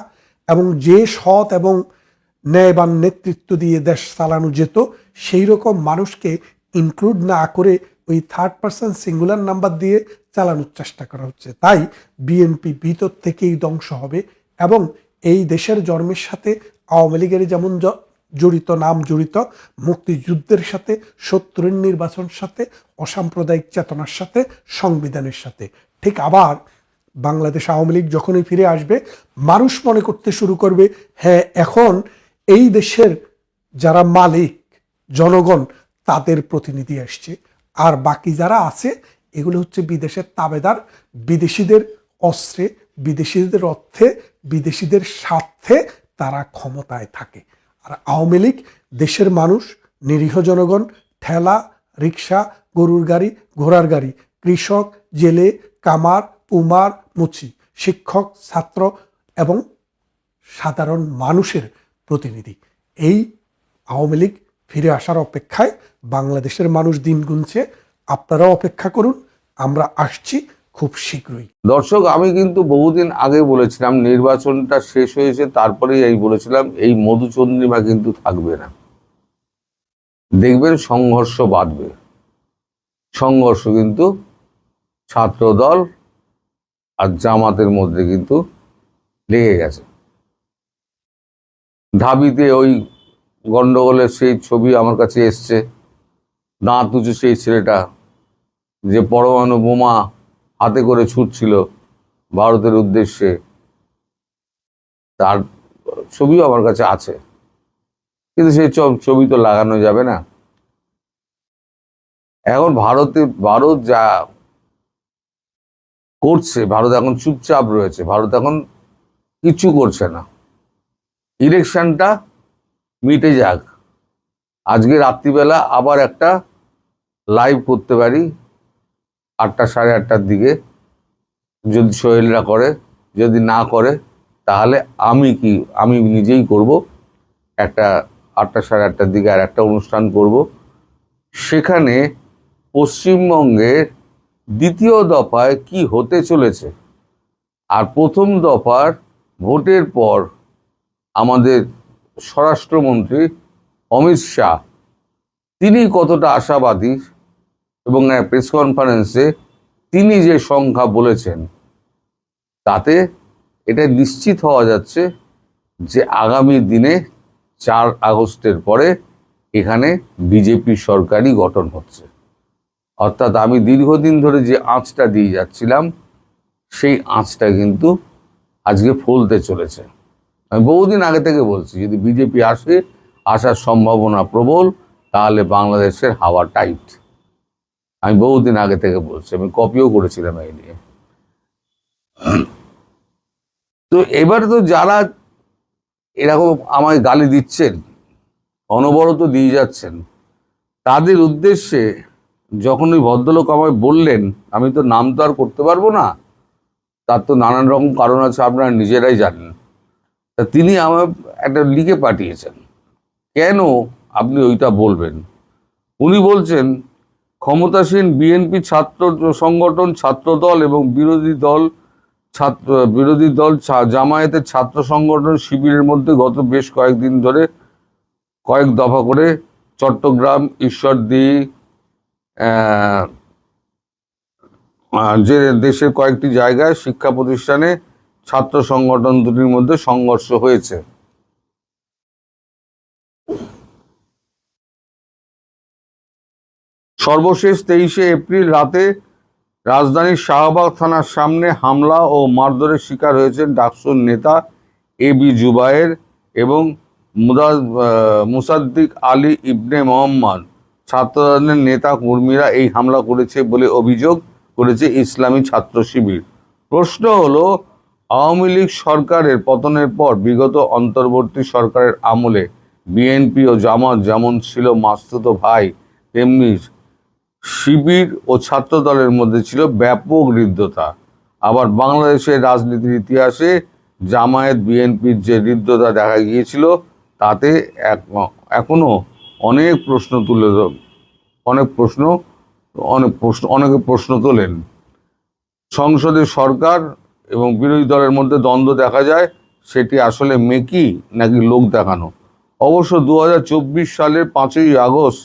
এবং যে সৎ এবং ন্যায়বান নেতৃত্ব দিয়ে দেশ চালানো যেত, সেই রকম মানুষকে ইনক্লুড না করে ওই থার্ড পারসন সিঙ্গুলার নাম্বার দিয়ে চালানোর চেষ্টা করা হচ্ছে। তাই বিএনপি ভিতর থেকেই ধ্বংস হবে এবং এই দেশের জন্মের সাথে আওয়ামী লীগের যেমন নাম জড়িত, মুক্তিযুদ্ধের সাথে, ৭০-এর নির্বাচন সাথে, অসাম্প্রদায়িক চেতনার সাথে, সংবিধানের সাথে, ঠিক আবার বাংলাদেশ আওয়ামী লীগ যখনই ফিরে আসবে মানুষ মনে করতে শুরু করবে, হ্যাঁ এখন এই দেশের যারা মালিক জনগণ তাদের প্রতিনিধি আসছে, আর বাকি যারা আছে এগুলো হচ্ছে বিদেশের তাবেদার, বিদেশিদের অস্ত্রে, বিদেশিদের অর্থে, বিদেশিদের স্বার্থে তারা ক্ষমতায় থাকে। আর আওয়ামী লীগ দেশের মানুষ, নিরীহ জনগণ, ঠেলা রিক্সা, গরুর গাড়ি, ঘোড়ার গাড়ি, কৃষক, জেলে, কামার, উমার, মুচি, শিক্ষক, ছাত্র এবং সাধারণ মানুষের প্রতিনিধি। এই আওয়ামী লীগ ফিরে আসার অপেক্ষায় বাংলাদেশের মানুষ দিন গুনছে। আপনারাও অপেক্ষা করুন, আমরা আসছি খুব শীঘ্রই। দর্শক, আমি কিন্তু বহুদিন আগে বলেছিলাম নির্বাচনটা শেষ হয়েছে, তারপরেই এই বলেছিলাম এই মধুচন্দ্রিমা কিন্তু থাকবে না, দেখবেন সংঘর্ষ বাড়বে। সংঘর্ষ কিন্তু ছাত্রদল আর জামাতের মধ্যে কিন্তু লেগে গেছে। ঢাবিতে ওই গন্ডগোলের সেই ছবি আমার কাছে এসছে, দাঁত উঁচু সেই ছেলেটা যে পরমাণু বোমা হাতে করে ছুটছিল ভারতের উদ্দেশ্যে, তার ছবিও আমার কাছে আছে, কিন্তু সেই ছবি তো লাগানো যাবে না। এখন ভারত যা করছে, ভারত এখন চুপচাপ রয়েছে, ভারত এখন কিছু করছে না। ইলেকশনটা মিটে যাক, আজকে রাত্রিবেলা আবার একটা লাইভ করতে পারি, 8টা সাড়ে 8টার দিকে, যদি সোহেলরা করে, যদি না করে তাহলে আমি নিজেই করব একটা 8টা সাড়ে 8টার দিকে আর একটা অনুষ্ঠান করব। সেখানে পশ্চিমবঙ্গের দ্বিতীয় দফায় কি হতে চলেছে আর প্রথম দফার ভোটের পর আমাদের স্বরাষ্ট্রমন্ত্রী অমিত শাহ তিনি কতটা আশাবাদী এবং প্রেস কনফারেন্সে তিনি যে সংখ্যা বলেছেন তাতে এটা নিশ্চিত হওয়া যাচ্ছে যে আগামী দিনে 4 আগস্টের পরে এখানে বিজেপি সরকারই গঠন হচ্ছে। অর্থাৎ আমি দীর্ঘদিন ধরে যে আঁচটা দিয়ে যাচ্ছিলাম সেই আঁচটা কিন্তু আজকে ফলতে চলেছে। আমি বহুদিন আগে থেকে বলছি যদি বিজেপি আসার সম্ভাবনা প্রবল, তাহলে বাংলাদেশের হাওয়া টাইট। আমি বহুদিন আগে থেকে বলছি, আমি কপিও করেছিলাম এই নিয়ে। তো এবার তো যারা এরকম আমায় গালি দিচ্ছেন, অনবরত দিয়ে যাচ্ছেন, তাদের উদ্দেশ্যে যখন ওই ভদ্রলোক আমায় বললেন, আমি তো নাম তো আর করতে পারবো না, তার তো নানান রকম কারণ আছে, আপনারা নিজেরাই জানেন। তা তিনি আমার একটা লিখে পাঠিয়েছেন, কেন আপনি ওইটা বলবেন। উনি বলছেন ক্ষমতাসীন বিএনপি ছাত্র সংগঠন, ছাত্রদল এবং বিরোধী দল জামায়াতের ছাত্র সংগঠন শিবিরের মধ্যে গত বেশ কয়েকদিন ধরে কয়েক দফা করে চট্টগ্রাম, ঈশ্বরদী, যে দেশের কয়েকটি জায়গায় শিক্ষা প্রতিষ্ঠানে ছাত্র সংগঠন দুটির মধ্যে সংঘর্ষ হয়েছে। সর্বশেষ 23শে এপ্রিল রাতে রাজধানীর শাহবাগ থানার সামনে হামলা ও মারধরের শিকার হয়েছেন ডাকসুর নেতা এবি জুবায়ের এবং মুসাদ্দিক আলী ইবনে মোহাম্মদ। ছাত্রদলের নেতা কর্মীরা এই হামলা করেছে বলে অভিযোগ করেছে ইসলামী ছাত্র শিবির। প্রশ্ন হলো, আওয়ামী লীগ সরকারের পতনের পর বিগত অন্তর্বর্তী সরকারের আমলে বিএনপি ও জামাত যেমন ছিল মাসতুতো ভাই, তেমনি শিবির ও ছাত্র দলের মধ্যে ছিল ব্যাপক হৃদ্যতা। আবার বাংলাদেশের রাজনীতির ইতিহাসে জামায়াত বিএনপির যে হৃদ্যতা দেখা গিয়েছিল তাতে এখনো অনেকে প্রশ্ন তোলেন। সংসদে সরকার এবং বিরোধী দলের মধ্যে দ্বন্দ্ব দেখা যায়, সেটি আসলে মেকি নাকি লোক দেখানো। অবশ্য 2024 সালের 5ই আগস্ট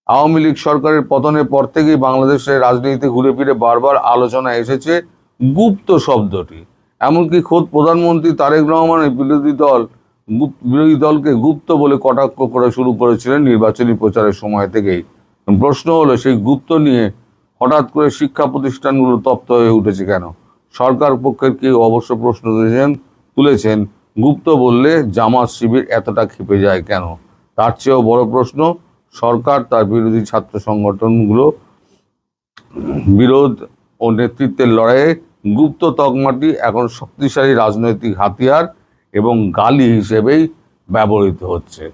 আওয়ামী লীগ সরকারের পতনের পর থেকেই বাংলাদেশের রাজনীতিতে ঘুরে ফিরে বারবার আলোচনা এসেছে গুপ্ত শব্দটি। এমনকি খোদ প্রধানমন্ত্রী তারেক রহমানের বিরোধী দলকে গুপ্ত বলে কটাক্ষ করা শুরু করেছিলেন নির্বাচনী প্রচারের সময় থেকেই। প্রশ্ন হলো, সেই গুপ্ত নিয়ে হঠাৎ করে শিক্ষা প্রতিষ্ঠানগুলো তপ্ত হয়ে উঠেছে কেন? সরকার পক্ষের কেউ অবশ্য প্রশ্ন তুলেছেন, গুপ্ত বললে জামাত শিবির এতটা ক্ষেপে যায় কেন? তার চেয়েও বড় প্রশ্ন, সরকার তার বিরোধী ছাত্র সংগঠনগুলো বিরোধ ও নেতৃত্বের লড়াইয়ে গুপ্ত তকমাটি এখন শক্তিশালী রাজনৈতিক হাতিয়ার এবং গালি হিসেবেই ব্যবহৃত হচ্ছে।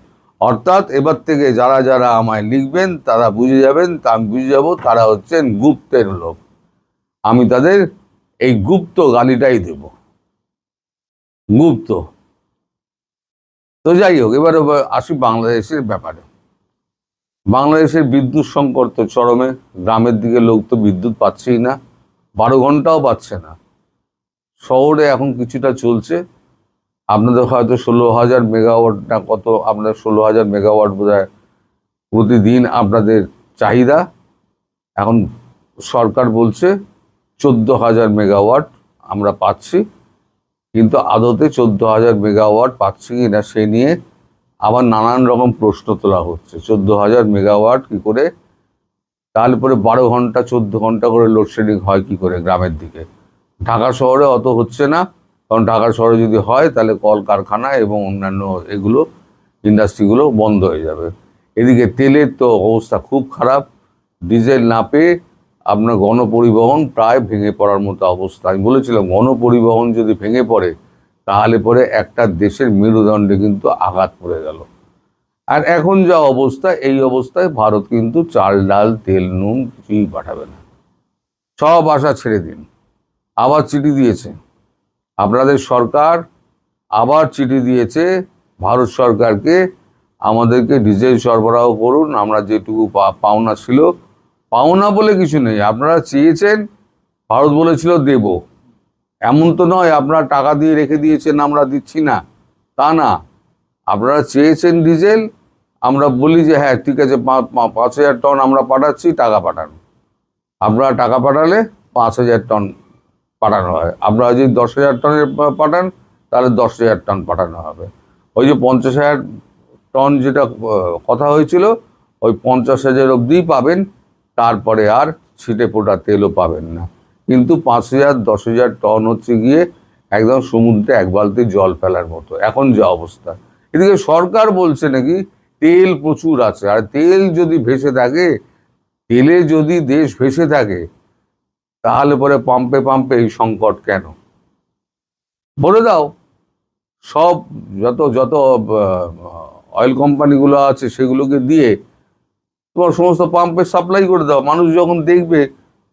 অর্থাৎ এবার থেকে যারা যারা আমায় লিখবেন তারা বুঝে যাবেন, আমি বুঝে যাব তারা হচ্ছেন গুপ্তের লোক। আমি তাদের এই গুপ্ত গালিটাই দেব, গুপ্ত। তো যাই হোক, এবার আসি বাংলাদেশের ব্যাপারে। বাংলাদেশের বিদ্যুৎ সংকট তো চরমে। গ্রামের দিকে লোক তো বিদ্যুৎ পাচ্ছেই না, 12 ঘন্টাও পাচ্ছে না। শহরে এখন কিছুটা চলছে। আপনাদের হয়তো 16,000 মেগাওয়াট না কত, আপনার 16,000 মেগাওয়াট বোধহয় প্রতিদিন আপনাদের চাহিদা। এখন সরকার বলছে 14,000 মেগাওয়াট আমরা পাচ্ছি, কিন্তু আদতে 14,000 মেগাওয়াট পাচ্ছি কি না সে নিয়ে আবার নানান রকম প্রশ্ন তোলা হচ্ছে। 14,000 মেগাওয়াট কি করে, তাহলে পরে 12 ঘন্টা 14 ঘন্টা করে লোডশেডিং হয় কি করে গ্রামের দিকে? ঢাকা শহরে অত হচ্ছে না, কারণ ঢাকা শহরে যদি হয় তাহলে কলকারখানা এবং অন্যান্য এগুলো ইন্ডাস্ট্রিগুলো বন্ধ হয়ে যাবে। এদিকে তেলের তো অবস্থা খুব খারাপ, ডিজেল না পেয়ে আপনার গণপরিবহন প্রায় ভেঙে পড়ার মতো অবস্থা। আমি বলেছিলাম গণপরিবহন যদি ভেঙে পড়ে তাহলে পরে একটা দেশের মেরুদণ্ডে কিন্তু আঘাত পড়ে গেল। আর এখন যা অবস্থা, এই অবস্থায় ভারত কিন্তু চাল, ডাল, তেল, নুন কিছুই পাঠাবে না। সব আশা ছেড়ে দিন। আবার চিঠি দিয়েছে আপনাদের সরকার, আবার চিঠি দিয়েছে ভারত সরকারকে, আমাদেরকে ডিজেল সরবরাহ করুন, আমরা যেটুকু পাওনা ছিল, পাওনা বলে কিছু নেই, আপনারা চেয়েছেন, ভারত বলেছিল দেব, এমন তো নয় আপনারা টাকা দিয়ে রেখে দিয়েছেন আমরা দিচ্ছি না, তা না, আপনারা চেয়েছেন ডিজেল, আমরা বলি যে হ্যাঁ ঠিক আছে 5,000 টন আমরা পাঠাচ্ছি, টাকা পাঠান। আপনারা টাকা পাঠালে 5,000 টন পাঠানো হয়, আপনারা যদি 10,000 টনের পাঠান তাহলে 10,000 টন পাঠানো হবে। ওই যে 50,000 টন যেটা কথা হয়েছিল, ওই 50,000 অবধিই পাবেন, তারপরে আর ছিটে ফোটা তেলও পাবেন না। কিন্তু 5,000 10,000 টন হচ্ছে গিয়ে একদম সমুদ্রে এক বালতি জল ফেলার মতো এখন যা অবস্থা। এদিকে সরকার বলছে নাকি তেল প্রচুর আছে, আর তেল যদি ভেসে থাকে, তেলে যদি দেশ ভেসে থাকে, তাহলে পরে পাম্পে পাম্পে এই সংকট কেন? বলে দাও, সব যত যত অয়েল কোম্পানিগুলো আছে সেগুলোকে দিয়ে তোমার সমস্ত পাম্পে সাপ্লাই করে দাও। মানুষ যখন দেখবে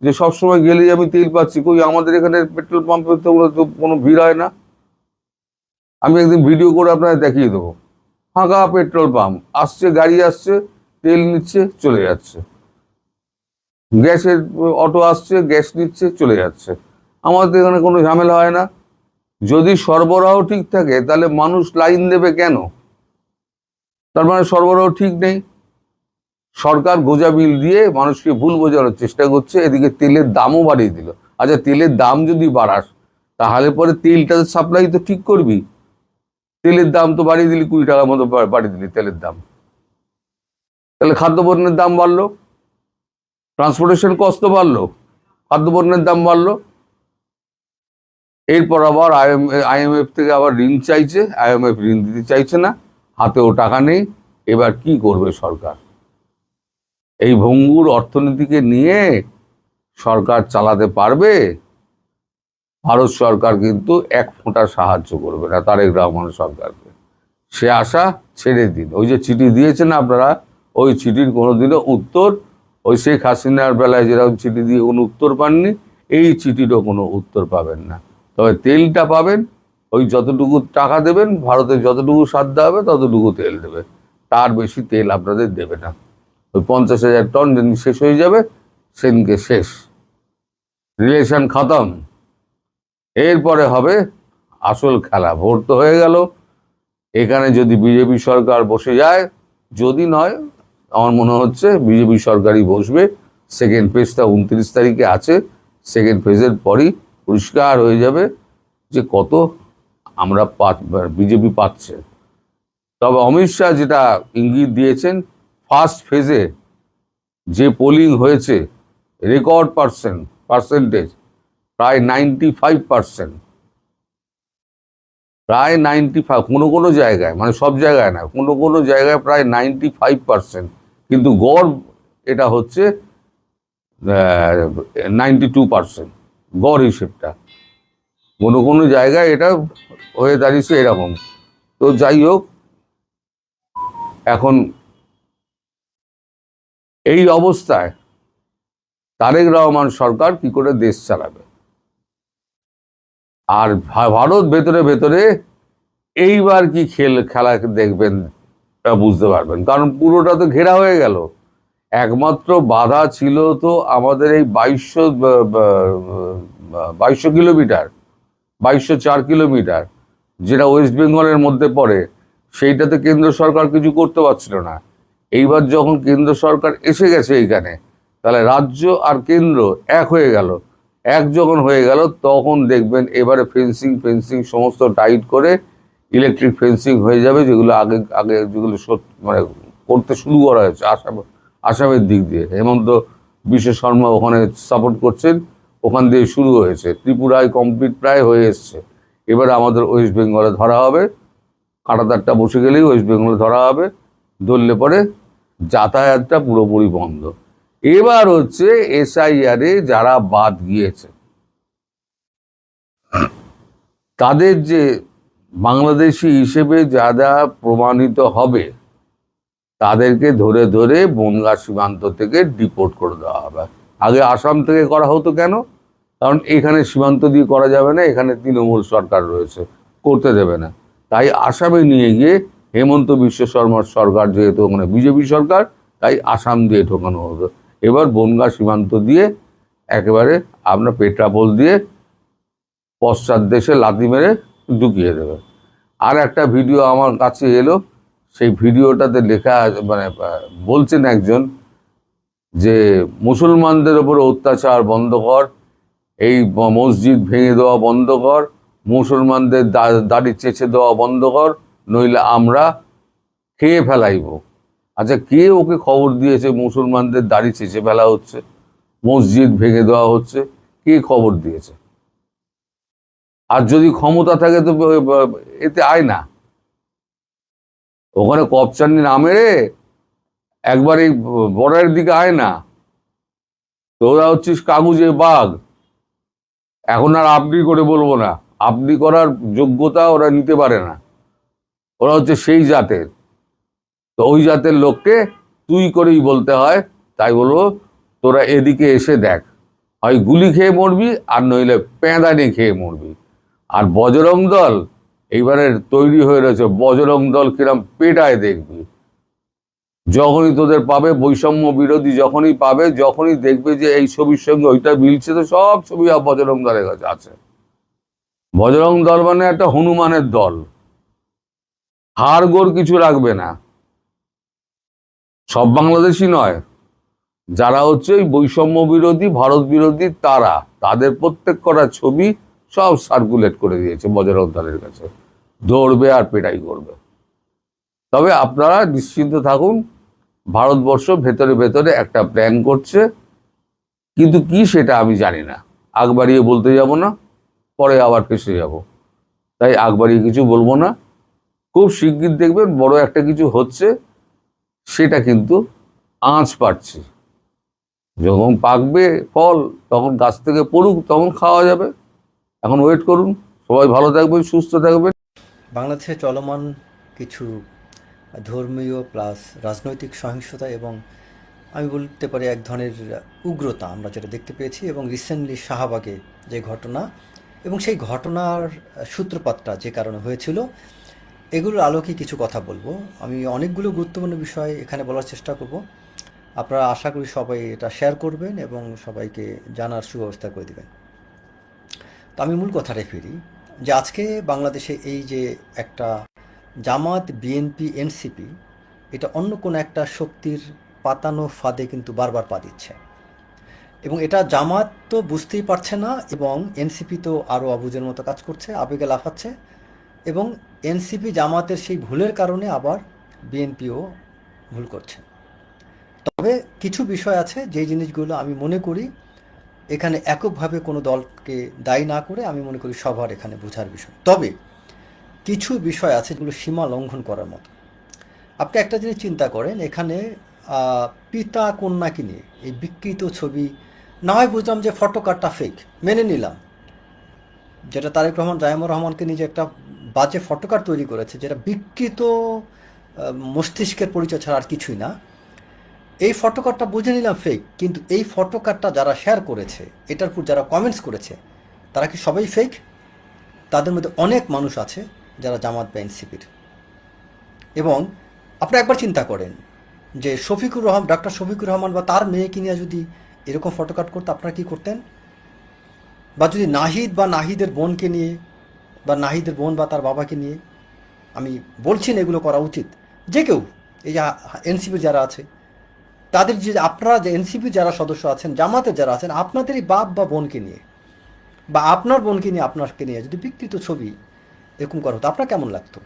যে সবসময় গেলেই আমি তেল পাচ্ছি, কই আমাদের এখানে পেট্রোল পাম্পে তো কোনো ভিড় হয় না। আমি একদিন ভিডিও করে আপনাদের দেখিয়ে দেবো, ফাঁকা পেট্রোল পাম্প, আসছে গাড়ি আসছে, তেল নিচ্ছে চলে যাচ্ছে, গ্যাসের অটো আসছে গ্যাস নিচ্ছে চলে যাচ্ছে, আমাদের এখানে কোনো ঝামেলা হয় না। যদি সরবরাহ ঠিক থাকে তাহলে মানুষ লাইন দেবে কেন? তার মানে সরবরাহ ঠিক নেই। সরকার গোজা বিল দিয়ে মানুষকে ভুল বোঝানোর চেষ্টা করছে, এদিকে তেলের দামও বাড়িয়ে দিল। আচ্ছা, তেলের দাম যদি বাড়াস তাহলে পরে তেলটা সাপ্লাই তো ঠিক করবি, তেলের দাম তো বাড়িয়ে দিলি, 20 টাকার মতো বাড়িয়ে দিলি তেলের দাম, তাহলে খাদ্যপণ্যের দাম বাড়লো, ট্রান্সপোর্টেশন কস্ট বাড়লো, খাদ্যপণ্যের দাম বাড়লো। এরপর আবার আইএমএফ থেকে আবার ঋণ চাইছে, আইএমএফ ঋণ দিতে চাইছে না, হাতেও টাকা নেই। এবার কি করবে সরকার? এই ভঙ্গুর অর্থনীতিকে নিয়ে সরকার চালাতে পারবে? ভারত সরকার কিন্তু এক ফোঁটা সাহায্য করবে না তারেক রহমান সরকারকে, সে আশা ছেড়ে দিন। ওই যে চিঠি দিয়েছেন আপনারা, ওই চিঠির কোনোদিনও উত্তর, ওই শেখ হাসিনার বেলায় যেরকম চিঠি দিয়ে কোনো উত্তর পাননি, এই চিঠিরও কোনো উত্তর পাবেন না। তবে তেলটা পাবেন, ওই যতটুকু টাকা দেবেন, ভারতের যতটুকু সাধ্য হবে ততটুকু তেল দেবে, তার বেশি তেল আপনাদের দেবে না। ওই 50,000 টন যেদিন শেষ হয়ে যাবে সেদিনকে শেষ, রিলেশন খতম। এরপরে হবে আসল খেলা। ভোট তো হয়ে গেল, এখানে যদি বিজেপি সরকার বসে যায়, যদি নয়, আমার মনে হচ্ছে বিজেপি সরকারই বসবে। সেকেন্ড ফেজটা 29 তারিখে আছে, সেকেন্ড ফেজের পরই পরিষ্কার হয়ে যাবে যে কত আমরা বিজেপি পাচ্ছে। তবে অমিত শাহ যেটা ইঙ্গিত দিয়েছেন, ফার্স্ট ফেজে যে পোলিং হয়েছে রেকর্ড পার্সেন্টেজ প্রায় 95%, প্রায় 95, কোনো জায়গায়, মানে সব জায়গায় না, কোনো জায়গায় প্রায় 95%, কিন্তু গড় এটা হচ্ছে 92%, গড় হিসেবটা। কোনো জায়গায় এটা হয়ে দাঁড়িয়েছে এরকম। তো যাই হোক, এখন এই অবস্থায় তারেক রহমান সরকার কি করে দেশ চালাবে? আর ভারত ভেতরে ভেতরে এইবার কি খেলা দেখবেন তা বুঝতে পারবেন, কারণ পুরোটা তো ঘেরা হয়ে গেল। একমাত্র বাধা ছিল তো আমাদের এই 2200 কিলোমিটার, 2204 কিলোমিটার, যেটা ওয়েস্ট বেঙ্গলের মধ্যে পড়ে, সেইটাতে কেন্দ্র সরকার কিছু করতে পারছিল না। এইবার যখন কেন্দ্র সরকার এসে গেছে এইখানে, তাহলে রাজ্য আর কেন্দ্র এক হয়ে গেল। এক যখন হয়ে গেল তখন দেখবেন এবারে ফেন্সিং সমস্ত টাইট করে ইলেকট্রিক ফেন্সিং হয়ে যাবে, যেগুলো আগে যেগুলো মানে করতে শুরু করা হয়েছে আসামের দিক দিয়ে। হেমন্ত বিশ্ব শর্মা ওখানে সাপোর্ট করছেন, ওখান দিয়ে শুরু হয়েছে। ত্রিপুরায় কমপ্লিট প্রায় হয়ে এসছে। এবারে আমাদের ওয়েস্ট বেঙ্গলে ধরা হবে, কাঁটাতারটা বসে গেলেই ওয়েস্ট বেঙ্গলে ধরা হবে, ধরলে পরে যাতায়াতটা পুরোপুরি বন্ধ। এবার হচ্ছে এসআইআরে যারা বাদ গিয়েছে তাদের যে বাংলাদেশি হিসেবে যারা প্রমাণিত হবে তাদেরকে ধরে ধরে বনগাঁ সীমান্ত থেকে ডিপোর্ট করে দেওয়া হবে। আগে আসাম থেকে করা হতো কেন? কারণ এখানে সীমান্ত দিয়ে করা যাবে না, এখানে তৃণমূল সরকার রয়েছে, করতে দেবে না। তাই আসামে নিয়ে গিয়ে হেমন্ত বিশ্ব শর্মার সরকার, যেহেতু ওখানে বিজেপি সরকার, তাই আসাম দিয়ে ঢোকানো হতো। এবার বনগাঁ সীমান্ত দিয়ে একেবারে আপনার পেট্রাপোল দিয়ে পশ্চাৎ দেশে লাথি মেরে ঢুকিয়ে দেবে। আর একটা ভিডিও আমার কাছে এলো, সেই ভিডিওটাতে লেখা মানে বলছেন একজন যে মুসলমানদের ওপর অত্যাচার বন্ধ কর, এই মসজিদ ভেঙে দেওয়া বন্ধ কর, মুসলমানদের দাড়ি চেঁচে দেওয়া বন্ধ কর, নইলে আমরা খেয়ে ফেলাইব। আচ্ছা, কে ওকে খবর দিয়েছে মুসলমানদের দাড়ি চেঁচে ফেলা হচ্ছে, মসজিদ ভেঙে দেওয়া হচ্ছে? কে খবর দিয়েছে? আর যদি ক্ষমতা থাকে তো এতে আয় না, ওখানে কপচানি না মেরে একবার এই বর্ডারের দিকে আয় না। তোরা হচ্ছিস কাগুজে বাঘ। এখন আর আপনি করে বলবো না, আপনি করার যোগ্যতা ওরা নিতে পারে না। ওরা হচ্ছে সেই জাতের, তো ওই জাতের লোককে তুই করেই বলতে হয়। তাই বলবো, তোরা এদিকে এসে দেখ, হয় গুলি খেয়ে মরবি আর নইলে পেঁদানি খেয়ে মরবি। আর বজরং দল এইবারে তৈরি হয়ে রয়েছে, বজরং দল কিরম পেটায় দেখবি। যখনই তোদের পাবে বৈষম্য বিরোধী, যখনই পাবে, যখনই দেখবে যে এই ছবির সঙ্গে ওইটা মিলছে, তো সব ছবি বজরং দলের কাছে আছে। বজরং দল মানে একটা হনুমানের দল, হাড় গোড় কিছু রাখবে না। সব বাংলাদেশি নয়, যারা হচ্ছে ওই বৈষম্য বিরোধী, ভারত বিরোধী, তাদের প্রত্যেক করা ছবি সব সার্কুলেট করে দিয়েছে বজরং দলের কাছে। দৌড়বে আর পেটাই করবে। তবে আপনারা নিশ্চিন্ত থাকুন, ভারতবর্ষ ভেতরে ভেতরে একটা প্ল্যান করছে, কিন্তু কি সেটা আমি জানি না। আগ বাড়িয়ে বলতে যাব না, পরে আবার ফেসে যাব, তাই আগ বাড়িয়ে কিছু বলবো না। খুব শিগগির দেখবেন বড় একটা কিছু হচ্ছে, সেটা কিন্তু আঁচ পাচ্ছি। যখন পাকবে ফল, তখন গাছ থেকে পড়ুক, তখন খাওয়া যাবে। এখন ওয়েট করুন। সবাই ভালো থাকবেন, সুস্থ থাকবেন। বাংলাদেশে চলমান কিছু ধর্মীয় প্লাস রাজনৈতিক সহিংসতা এবং আমি বলতে পারি এক ধরনের উগ্রতা আমরা যেটা দেখতে পেয়েছি, এবং রিসেন্টলি শাহবাগে যে ঘটনা এবং সেই ঘটনার সূত্রপাতটা যে কারণে হয়েছিল, এগুলোর আলোকে কিছু কথা বলবো। আমি অনেকগুলো গুরুত্বপূর্ণ বিষয় এখানে বলার চেষ্টা করব। আপনারা আশা করি সবাই এটা শেয়ার করবেন এবং সবাইকে জানার সুব্যবস্থা করে দেবেন। তো আমি মূল কথাটা ফিরি, যে আজকে বাংলাদেশে এই যে একটা জামাত, বিএনপি, এনসিপি, এটা অন্য কোনো একটা শক্তির পাতানো ফাঁদে কিন্তু বারবার পা দিচ্ছে, এবং এটা জামাত তো বুঝতেই পারছে না, এবং এনসিপি তো আরও অবুঝের মতো কাজ করছে, আবেগে লাফাচ্ছে, এবং এনসিপি জামাতের সেই ভুলের কারণে আবার বিএনপিও ভুল করছে। তবে কিছু বিষয় আছে যেই জিনিসগুলো আমি মনে করি এখানে এককভাবে কোনো দলকে দায়ী না করে আমি মনে করি সবার এখানে বোঝার বিষয়। তবে কিছু বিষয় আছে যেগুলো সীমা লঙ্ঘন করার মতো। আপনি একটা জিনিস চিন্তা করেন, এখানে পিতা কন্যাকে নিয়ে এই বিকৃত ছবি, না হয় বুঝলাম যে ফটোকারটা ফেক, মেনে নিলাম, যেটা তারেক রহমান, জাইমুর রহমানকে নিয়ে যে একটা বাজে ফটোকার তৈরি করেছে, যেটা বিকৃত মস্তিষ্কের পরিচয় ছাড়া আর কিছুই না, এই ফটোকারটা বুঝে নিলাম ফেক, কিন্তু এই ফটোকারটা যারা শেয়ার করেছে, এটার উপর যারা কমেন্টস করেছে, তারা কি সবাই ফেক? তাদের মধ্যে অনেক মানুষ আছে যারা জামাত বা এনসিপির। এবং আপনি একবার চিন্তা করেন যে ডক্টর শফিকুর রহমান বা তার মেয়েকে নিয়ে যদি এরকম ফটোকাট করতে, আপনারা কী করতেন? বা যদি নাহিদ বা নাহিদের বোনকে নিয়ে, বা নাহিদের বোন বা তার বাবাকে নিয়ে, আমি বলছি না এগুলো করা উচিত, যে কেউ এই যে এনসিপির যারা আছে তাদের, যে আপনারা যে এনসিপির যারা সদস্য আছেন, জামাতের যারা আছেন, আপনাদেরই বাপ বা বোনকে নিয়ে বা আপনার বোনকে নিয়ে, আপনাকে নিয়ে যদি বিকৃত ছবি এরকম করা হতো, আপনার কেমন লাগতো?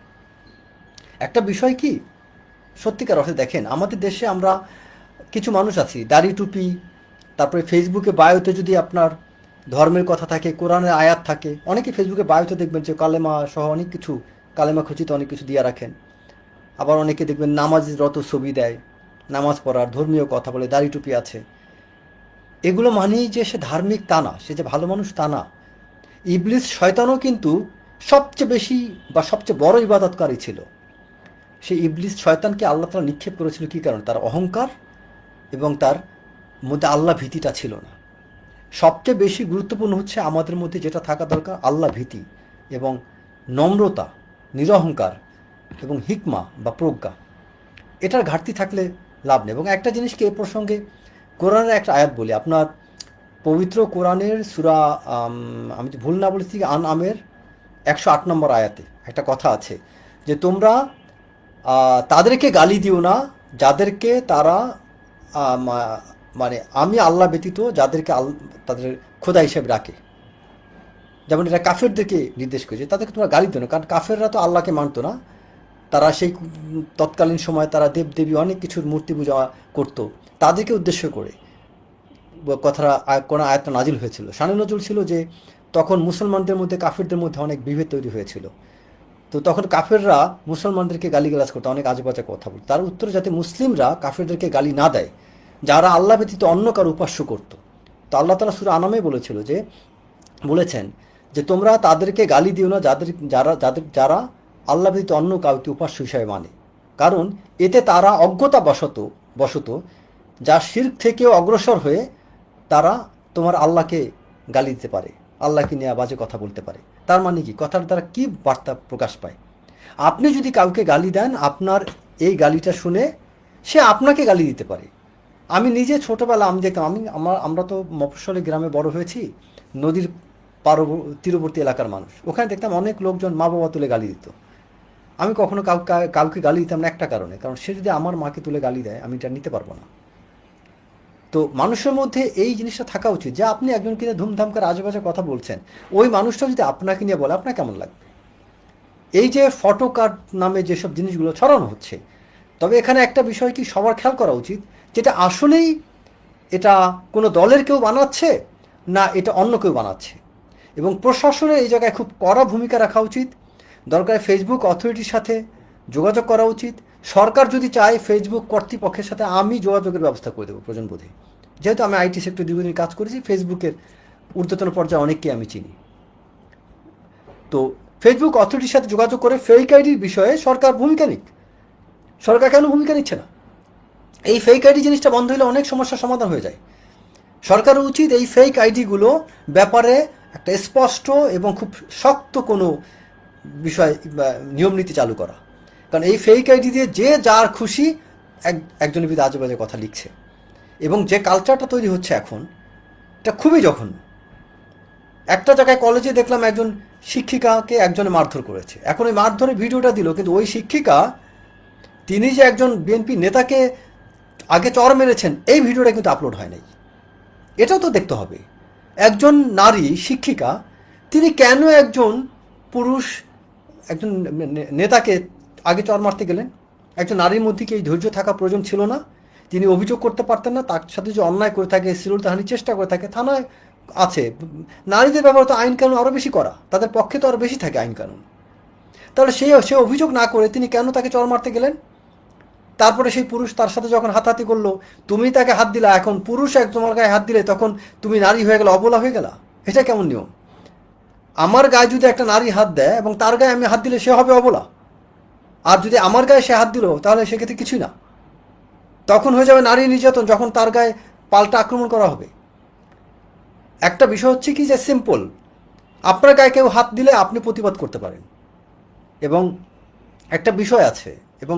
একটা বিষয় কি, সত্যিকার অর্থে দেখেন, আমাদের দেশে আমরা কিছু মানুষ আছি দাড়ি টুপি, তারপরে ফেসবুকে বায়োতে যদি আপনার ধর্মের কথা থাকে, কোরআনের আয়াত থাকে, অনেকে ফেসবুকে বায়োতে দেখবেন যে কালেমা সহ অনেক কিছু, কালেমা খচিত অনেক কিছু দিয়ে রাখেন। আবার অনেকে দেখবেন নামাজরত ছবি দেয়, নামাজ পড়ার, ধর্মীয় কথা বলে, দাড়ি টুপি আছে। এগুলো মানেই যে সে ধার্মিক তা না, সে যে ভালো মানুষ তা না। ইবলিস শয়তানও কিন্তু সবচেয়ে বেশি বা সবচেয়ে বড় ইবাদতকারী ছিল। সেই ইবলিস শয়তানকে আল্লাহ তাআলা নিক্ষেপ করেছিল কী কারণে? তার অহংকার এবং তার মধ্যে আল্লাহ ভীতিটা ছিল না। সবচেয়ে বেশি গুরুত্বপূর্ণ হচ্ছে আমাদের মধ্যে যেটা থাকা দরকার, আল্লাহ ভীতি এবং নম্রতা, নিরহংকার এবং হিকমা বা প্রজ্ঞা। এটার ঘাটতি থাকলে লাভ নেই। এবং একটা জিনিসকে এ প্রসঙ্গে কোরআনের একটা আয়াত বলি, আপনার পবিত্র কোরআনের সূরা আমি তো ভুল না বলেছি আনআমের 108 নম্বর আয়াতে একটা কথা আছে যে তোমরা তাদেরকে গালি দিও না যাদেরকে তারা মানে আমি আল্লাহ ব্যতীত যাদেরকে তাদের খোদা হিসেবে রাখে। যেমন এটা কাফেরদেরকে নির্দেশ করেছে, তাদেরকে তোমরা গালি দিও না, কারণ কাফেররা তো আল্লাহকে মানতো না। তারা সেই তৎকালীন সময় তারা দেবদেবী অনেক কিছুর মূর্তি পূজা করতো। তাদেরকে উদ্দেশ্য করে কথাটা কোনো আয়াতটা নাজিল হয়েছিল। শানে নজরুল ছিল যে তখন মুসলমানদের মধ্যে কাফেরদের মধ্যে অনেক বিভেদ তৈরি হয়েছিল। তো তখন কাফেররা মুসলমানদেরকে গালিগালাজ করতো, অনেক আজেবাজে কথা বলতো। তার উত্তরে যাতে মুসলিমরা কাফেরদেরকে গালি না দেয় যারা আল্লাহ ব্যতীত অন্য কারো উপাস্য করতো। তো আল্লাহ তাআলা সূরা আনামে বলেছেন যে তোমরা তাদেরকে গালি দিও না যারা আল্লাহ ব্যতীত অন্য কাউকে উপাস্য হিসাবে মানে, কারণ এতে তারা অজ্ঞতা বশত যা শিরক থেকেও অগ্রসর হয়ে তারা তোমার আল্লাহকে গালি দিতে পারে, আল্লাহকে নিয়ে বাজে কথা বলতে পারে। তার মানে কি, কথার দ্বারা কি বার্তা প্রকাশ পায়? আপনি যদি কাউকে গালি দেন, আপনার এই গালিটা শুনে সে আপনাকে গালি দিতে পারে। আমি নিজে ছোটোবেলা আমি দেখতাম, আমরা তো মফস্বলী গ্রামে বড় হয়েছি, নদীর তীরবর্তী এলাকার মানুষ। ওখানে দেখতাম অনেক লোকজন মা বাবা তুলে গালি দিত। আমি কখনো কাউকে গালি দিতাম না একটা কারণে, কারণ সে যদি আমার মাকে তুলে গালি দেয় আমি এটা নিতে পারবো না। তো মানুষের মধ্যে এই জিনিসটা থাকা উচিত যে আপনি একজনকে নিয়ে ধুমধাম করে আজেবাজে কথা বলছেন, ওই মানুষটা যদি আপনাকে নিয়ে বলে আপনার কেমন লাগবে? এই যে ফটো কার্ড নামে যেসব জিনিসগুলো ছড়ানো হচ্ছে, তবে এখানে একটা বিষয় কি সবার খেয়াল করা উচিত, যেটা আসলেই এটা কোনো দলের কেউ বানাচ্ছে না এটা অন্য কেউ বানাচ্ছে। এবং প্রশাসনের এই জায়গায় খুব কড়া ভূমিকা রাখা উচিত। দরকার ফেসবুক অথরিটির সাথে যোগাযোগ করা উচিত। সরকার যদি চায় ফেসবুক কর্তৃপক্ষের সাথে আমি যোগাযোগের ব্যবস্থা করে দেবো প্রয়োজন বোধে। যেহেতু আমি আইটি সেক্টর দীর্ঘদিন কাজ করেছি, ফেসবুকের ঊর্ধ্বতন পর্যায়ে অনেককে আমি চিনি। তো ফেসবুক অথরিটির সাথে যোগাযোগ করে ফেক আইডির বিষয়ে সরকার ভূমিকা নিক। সরকার কেন ভূমিকা নিচ্ছে না? এই ফেক আইডি জিনিসটা বন্ধ হলে অনেক সমস্যার সমাধান হয়ে যায়। সরকারের উচিত এই ফেক আইডিগুলো ব্যাপারে একটা স্পষ্ট এবং খুব শক্ত কোনো বিষয় নিয়ম নীতি চালু করা। কারণ এই ফেক আইডি দিয়ে যে যার খুশি একজনের বিরুদ্ধে আজেবাজে কথা লিখছে, এবং যে কালচারটা তৈরি হচ্ছে এখন এটা খুবই জঘন্য। একটা জায়গায় কলেজে দেখলাম একজন শিক্ষিকাকে একজনে মারধর করেছে। এখন ওই মারধরের ভিডিওটা দিল, কিন্তু ওই শিক্ষিকা তিনি যে একজন বিএনপি নেতাকে আগে চর মেরেছেন এই ভিডিওটা কিন্তু আপলোড হয় নাই। এটাও তো দেখতে হবে। একজন নারী শিক্ষিকা তিনি কেন একজন পুরুষ একজন নেতাকে আগে চর মারতে গেলেন? একজন নারীর মধ্যে কি এই ধৈর্য থাকা প্রয়োজন ছিল না? তিনি অভিযোগ করতে পারতেন না? তার সাথে যে অন্যায় করে থাকে, শ্লীলতাহানির চেষ্টা করে থাকে, থানায় আছে। নারীদের ব্যাপারে তো আইন কানুন আরও বেশি করা, তাদের পক্ষে তো আরও বেশি থাকে আইন কানুন। তাহলে সে অভিযোগ না করে তিনি কেন তাকে চর মারতে গেলেন? তারপরে সেই পুরুষ তার সাথে যখন হাতাহাতি করলো, তুমি তাকে হাত দিলা, এখন পুরুষ তোমার গায়ে হাত দিলে তখন তুমি নারী হয়ে গেলা, অবলা হয়ে গেলা? এটা কেমন নিয়ম? আমার গায়ে যদি একটা নারী হাত দেয় এবং তার গায়ে আমি হাত দিলে সে হবে অবলা, আর যদি আমার গায়ে সে হাত দিল তাহলে সেক্ষেত্রে কিছুই না, তখন হয়ে যাবে নারী নির্যাতন, যখন তার গায়ে পাল্টা আক্রমণ করা হবে। একটা বিষয় হচ্ছে কি যে সিম্পল, আপনার গায়ে কেউ হাত দিলে আপনি প্রতিবাদ করতে পারেন, এবং একটা বিষয় আছে, এবং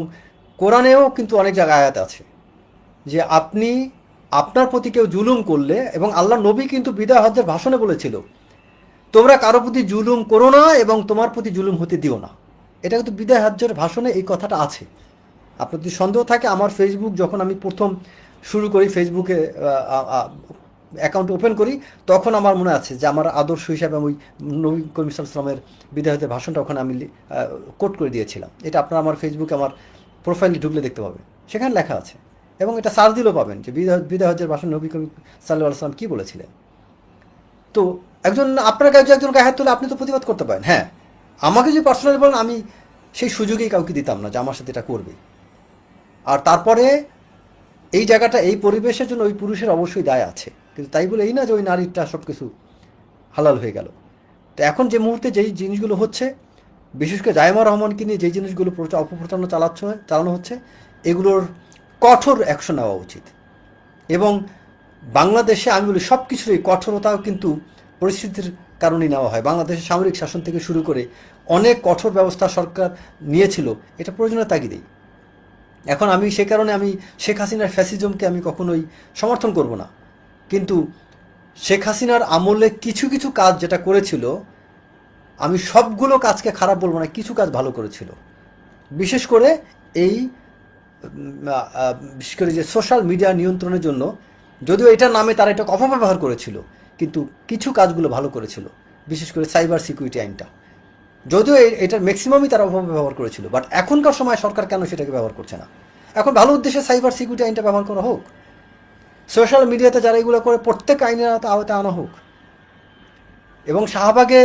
কোরআনেও কিন্তু অনেক জায়গায় আয়াত আছে যে আপনি আপনার প্রতি কেউ জুলুম করলে, এবং আল্লাহ নবী কিন্তু বিদায় হজ্জের ভাষণে বলেছিল তোমরা কারো প্রতি জুলুম করো না এবং তোমার প্রতি জুলুম হতে দিও না। এটা কিন্তু বিদায় হজ্জের ভাষণে এই কথাটা আছে। আপনার যদি সন্দেহ থাকে, আমার ফেসবুক যখন আমি প্রথম শুরু করি, ফেসবুকে অ্যাকাউন্ট ওপেন করি, তখন আমার মনে আছে যে আমার আদর্শ হিসাবে ওই নবী করিম সাল্লাল্লাহু আলাইহি ওয়াসাল্লামের বিদায় হজ্জের ভাষণটা ওখানে আমি কোট করে দিয়েছিলাম। এটা আপনারা আমার ফেসবুকে আমার প্রোফাইলে ঢুকলে দেখতে পাবেন, সেখানে লেখা আছে, এবং এটা সার্চ দিলেও পাবেন যে বিদায় হজ্জের ভাষণ নবী করিম সাল্লাল্লাহু আলাইহি ওয়াসাল্লাম কী বলেছিলেন। তো আপনার গায়ে একজন গায়ে হাত তুলে আপনি তো প্রতিবাদ করতে পারেন। হ্যাঁ, আমাকে যদি পার্সোনালি বলেন, আমি সেই সুযোগেই কাউকে দিতাম না যে আমার সাথে এটা করবে। আর তারপরে এই জায়গাটা, এই পরিবেশের জন্য ওই পুরুষের অবশ্যই দায় আছে, কিন্তু তাই বলে এই না যে ওই নারীটা সব কিছু হালাল হয়ে গেল। তো এখন যে মুহূর্তে যেই জিনিসগুলো হচ্ছে, বিশেষ করে জাইমা রহমানকে নিয়ে যেই জিনিসগুলো অপপ্রচারণা চালানো হচ্ছে, এগুলোর কঠোর অ্যাকশন নেওয়া উচিত। এবং বাংলাদেশে আমি বলি সব কিছুরই কঠোরতাও কিন্তু পরিস্থিতির কারণেই নেওয়া হয়। বাংলাদেশের সামরিক শাসন থেকে শুরু করে অনেক কঠোর ব্যবস্থা সরকার নিয়েছিল, এটা প্রয়োজনীয় তাগিদেই। এখন আমি সে কারণে আমি শেখ হাসিনার ফ্যাসিজমকে আমি কখনোই সমর্থন করব না, কিন্তু শেখ হাসিনার আমলে কিছু কিছু কাজ যেটা করেছিল, আমি সবগুলো কাজকে খারাপ বলবো না, কিছু কাজ ভালো করেছিল। বিশেষ করে এই বিশেষ করে যে সোশ্যাল মিডিয়া নিয়ন্ত্রণের জন্য, যদিও এটার নামে তারা এটা অপব্যবহার করেছিল, কিন্তু কিছু কাজগুলো ভালো করেছিল। বিশেষ করে সাইবার সিকিউরিটি আইনটা, যদিও এটার ম্যাক্সিমামই তারা অপব্যবহার করেছিল, বাট এখনকার সময় সরকার কেন সেটাকে ব্যবহার করছে না? এখন ভালো উদ্দেশ্যে সাইবার সিকিউরিটি আইনটা ব্যবহার করা হোক, সোশ্যাল মিডিয়াতে যারা এগুলো করে প্রত্যেক আইনের আওতায় আনা হোক। এবং শাহবাগে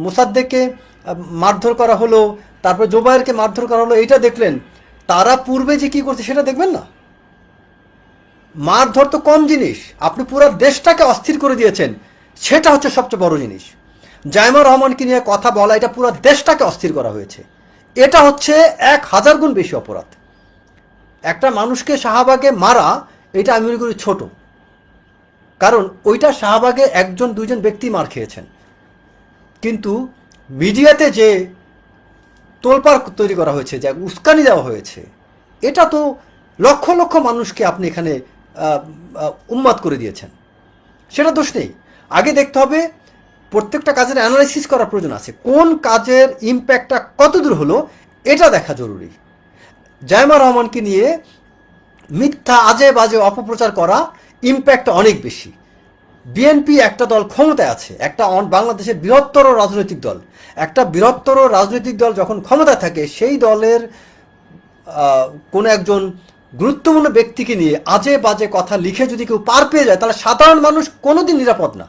মোসাদ্দেককে মারধর করা হলো, তারপর জোবায়েরকে মারধর করা হলো, এইটা দেখলেন। তারা পূর্বে যে কী করছে সেটা দেখবেন না? মারধর তো কম জিনিস, আপনি পুরো দেশটাকে অস্থির করে দিয়েছেন, সেটা হচ্ছে সবচেয়ে বড় জিনিস। জাইমা রহমানকে নিয়ে কথা বলা, এটা পুরো দেশটাকে অস্থির করা হয়েছে, এটা হচ্ছে 1000 গুণ বেশি অপরাধ। একটা মানুষকে শাহবাগে মারা, এটা আমি মনে করি ছোট, কারণ ওইটা শাহবাগে 1-2 ব্যক্তি মার খেয়েছেন, কিন্তু মিডিয়াতে যে তোলপাড় তৈরি করা হয়েছে, যে উস্কানি দেওয়া হয়েছে, এটা তো লক্ষ লক্ষ মানুষকে আপনি এখানে উন্মাদ করে দিয়েছেন। সেটা দোষ নেই, আগে দেখতে হবে প্রত্যেকটা কাজের অ্যানালাইসিস করার প্রয়োজন আছে, কোন কাজের ইম্প্যাক্টটা কতদূর হলো এটা দেখা জরুরি। জাইমা রহমানকে নিয়ে মিথ্যা আজে বাজে অপপ্রচার করা ইম্প্যাক্ট অনেক বেশি। বিএনপি একটা দল ক্ষমতায় আছে, একটা বাংলাদেশের বৃহত্তর রাজনৈতিক দল, একটা বৃহত্তর রাজনৈতিক দল যখন ক্ষমতায় থাকে, সেই দলের কোনো একজন গুরুত্বপূর্ণ ব্যক্তিকে নিয়ে আজে বাজে কথা লিখে যদি কেউ পার পেয়ে যায়, তাহলে সাধারণ মানুষ কোনোদিন নিরাপদ না,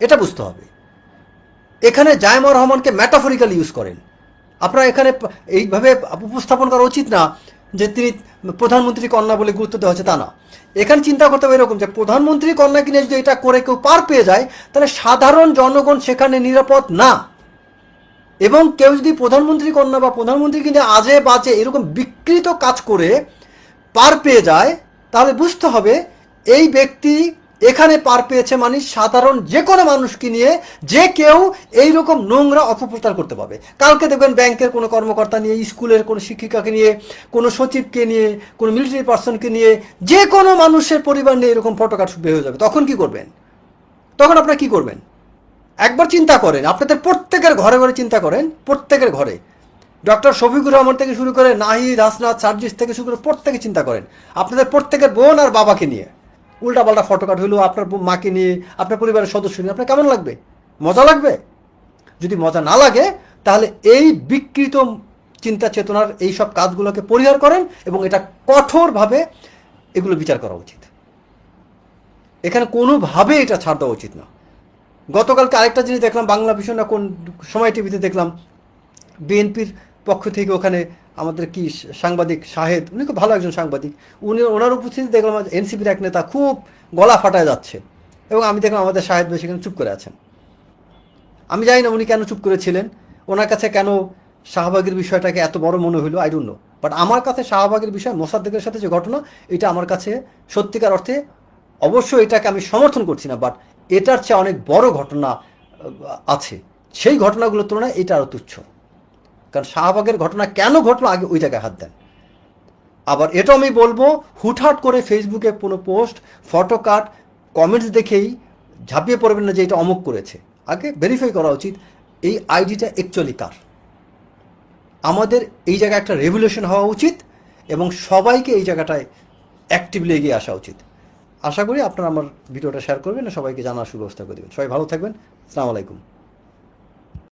এটা বুঝতে হবে। এখানে জাইমা রহমানকে ম্যাটাফরিক্যালি ইউজ করেন আপনারা, এখানে এইভাবে উপস্থাপন করা উচিত না যে তিনি প্রধানমন্ত্রী কন্যা বলে গুরুত্ব দেওয়া হচ্ছে, তা না। এখানে চিন্তা করতে হবে এরকম যে প্রধানমন্ত্রী কন্যাকে নিয়ে যদি এটা করে কেউ পার পেয়ে যায়, তাহলে সাধারণ জনগণ সেখানে নিরাপদ না। এবং কেউ যদি প্রধানমন্ত্রী কন্যা বা প্রধানমন্ত্রীকে নিয়ে আজে বাজে এরকম বিকৃত কাজ করে পার পেয়ে যায়, তাহলে বুঝতে হবে এই ব্যক্তি এখানে পার পেয়েছে মানে সাধারণ যে কোনো মানুষকে নিয়ে যে কেউ এইরকম নোংরা অপপ্রচার করতে পারবে। কালকে দেখবেন ব্যাংকের কোনো কর্মকর্তা নিয়ে, স্কুলের কোনো শিক্ষিকাকে নিয়ে, কোনো সচিবকে নিয়ে, কোনো মিলিটারি পার্সনকে নিয়ে, যে কোনো মানুষের পরিবার নিয়ে এরকম ফটোকাট বের হয়ে যাবে, তখন কি করবেন? তখন আপনারা কি করবেন? একবার চিন্তা করেন, আপনাদের প্রত্যেকের ঘরে ঘরে চিন্তা করেন, প্রত্যেকের ঘরে, ডক্টর শফিকুর রহমান থেকে শুরু করে নাহিদ, হাসনাত, সার্জিস থেকে শুরু করে প্রত্যেকে চিন্তা করেন, আপনাদের প্রত্যেকের বোন আর বাবাকে নিয়ে উল্টাপাল্টা ফটোকাট হইলো, আপনার মাকে নিয়ে, আপনার পরিবারের সদস্য নিয়ে, আপনার কেমন লাগবে? মজা লাগবে? যদি মজা না লাগে, তাহলে এই বিকৃত চিন্তা চেতনার এই সব কাজগুলোকে পরিহার করেন এবং এটা কঠোরভাবে এগুলো বিচার করা উচিত। এখানে কোনোভাবে এটা ছাড় দেওয়া উচিত না। গতকালকে আরেকটা জিনিস দেখলাম, বাংলা ভীষণ না কোন সময় টিভিতে দেখলাম, বিএনপির পক্ষ থেকে ওখানে আমাদের কি সাংবাদিক শাহেদ, উনি খুব ভালো একজন সাংবাদিক, ওনার উপস্থিতি দেখলাম এনসিপির এক নেতা খুব গলা ফাটায় যাচ্ছে, এবং আমি দেখলাম আমাদের শাহেদ ভাই সেখানে চুপ করে আছেন। আমি জানি না উনি কেন চুপ করেছিলেন, ওনার কাছে কেন শাহবাগের বিষয়টাকে এত বড় মনে হইলো, আই ডোন্ট নো। বাট আমার কাছে শাহবাগের বিষয়, মোসাদ্দেকের সাথে যে ঘটনা, এটা আমার কাছে সত্যিকার অর্থে, অবশ্যই এটাকে আমি সমর্থন করছি না, বাট এটার চেয়ে অনেক বড় ঘটনা আছে, সেই ঘটনাগুলোর তুলনায় এটা আরও তুচ্ছ। কারণ শাহবাগের ঘটনা কেন ঘটলো, আগে ওই জায়গায় হাত দেন। আবার এটাও আমি বলবো, হুটহাট করে ফেসবুকে কোনো পোস্ট, ফটোকাট, কমেন্টস দেখেই ঝাঁপিয়ে পড়বেন না যে এটা অমুক করেছে। আগে ভেরিফাই করা উচিত এই আইডিটা অ্যাকচুয়ালি কার। আমাদের এই জায়গায় একটা রেভলিউশন হওয়া উচিত এবং সবাইকে এই জায়গাটায় অ্যাক্টিভলি এগিয়ে আসা উচিত। আশা করি আপনারা আমার ভিডিওটা শেয়ার করবেন, সবাইকে জানার সুব্যবস্থা করে দেবেন। সবাই ভালো থাকবেন। আসসালামু আলাইকুম।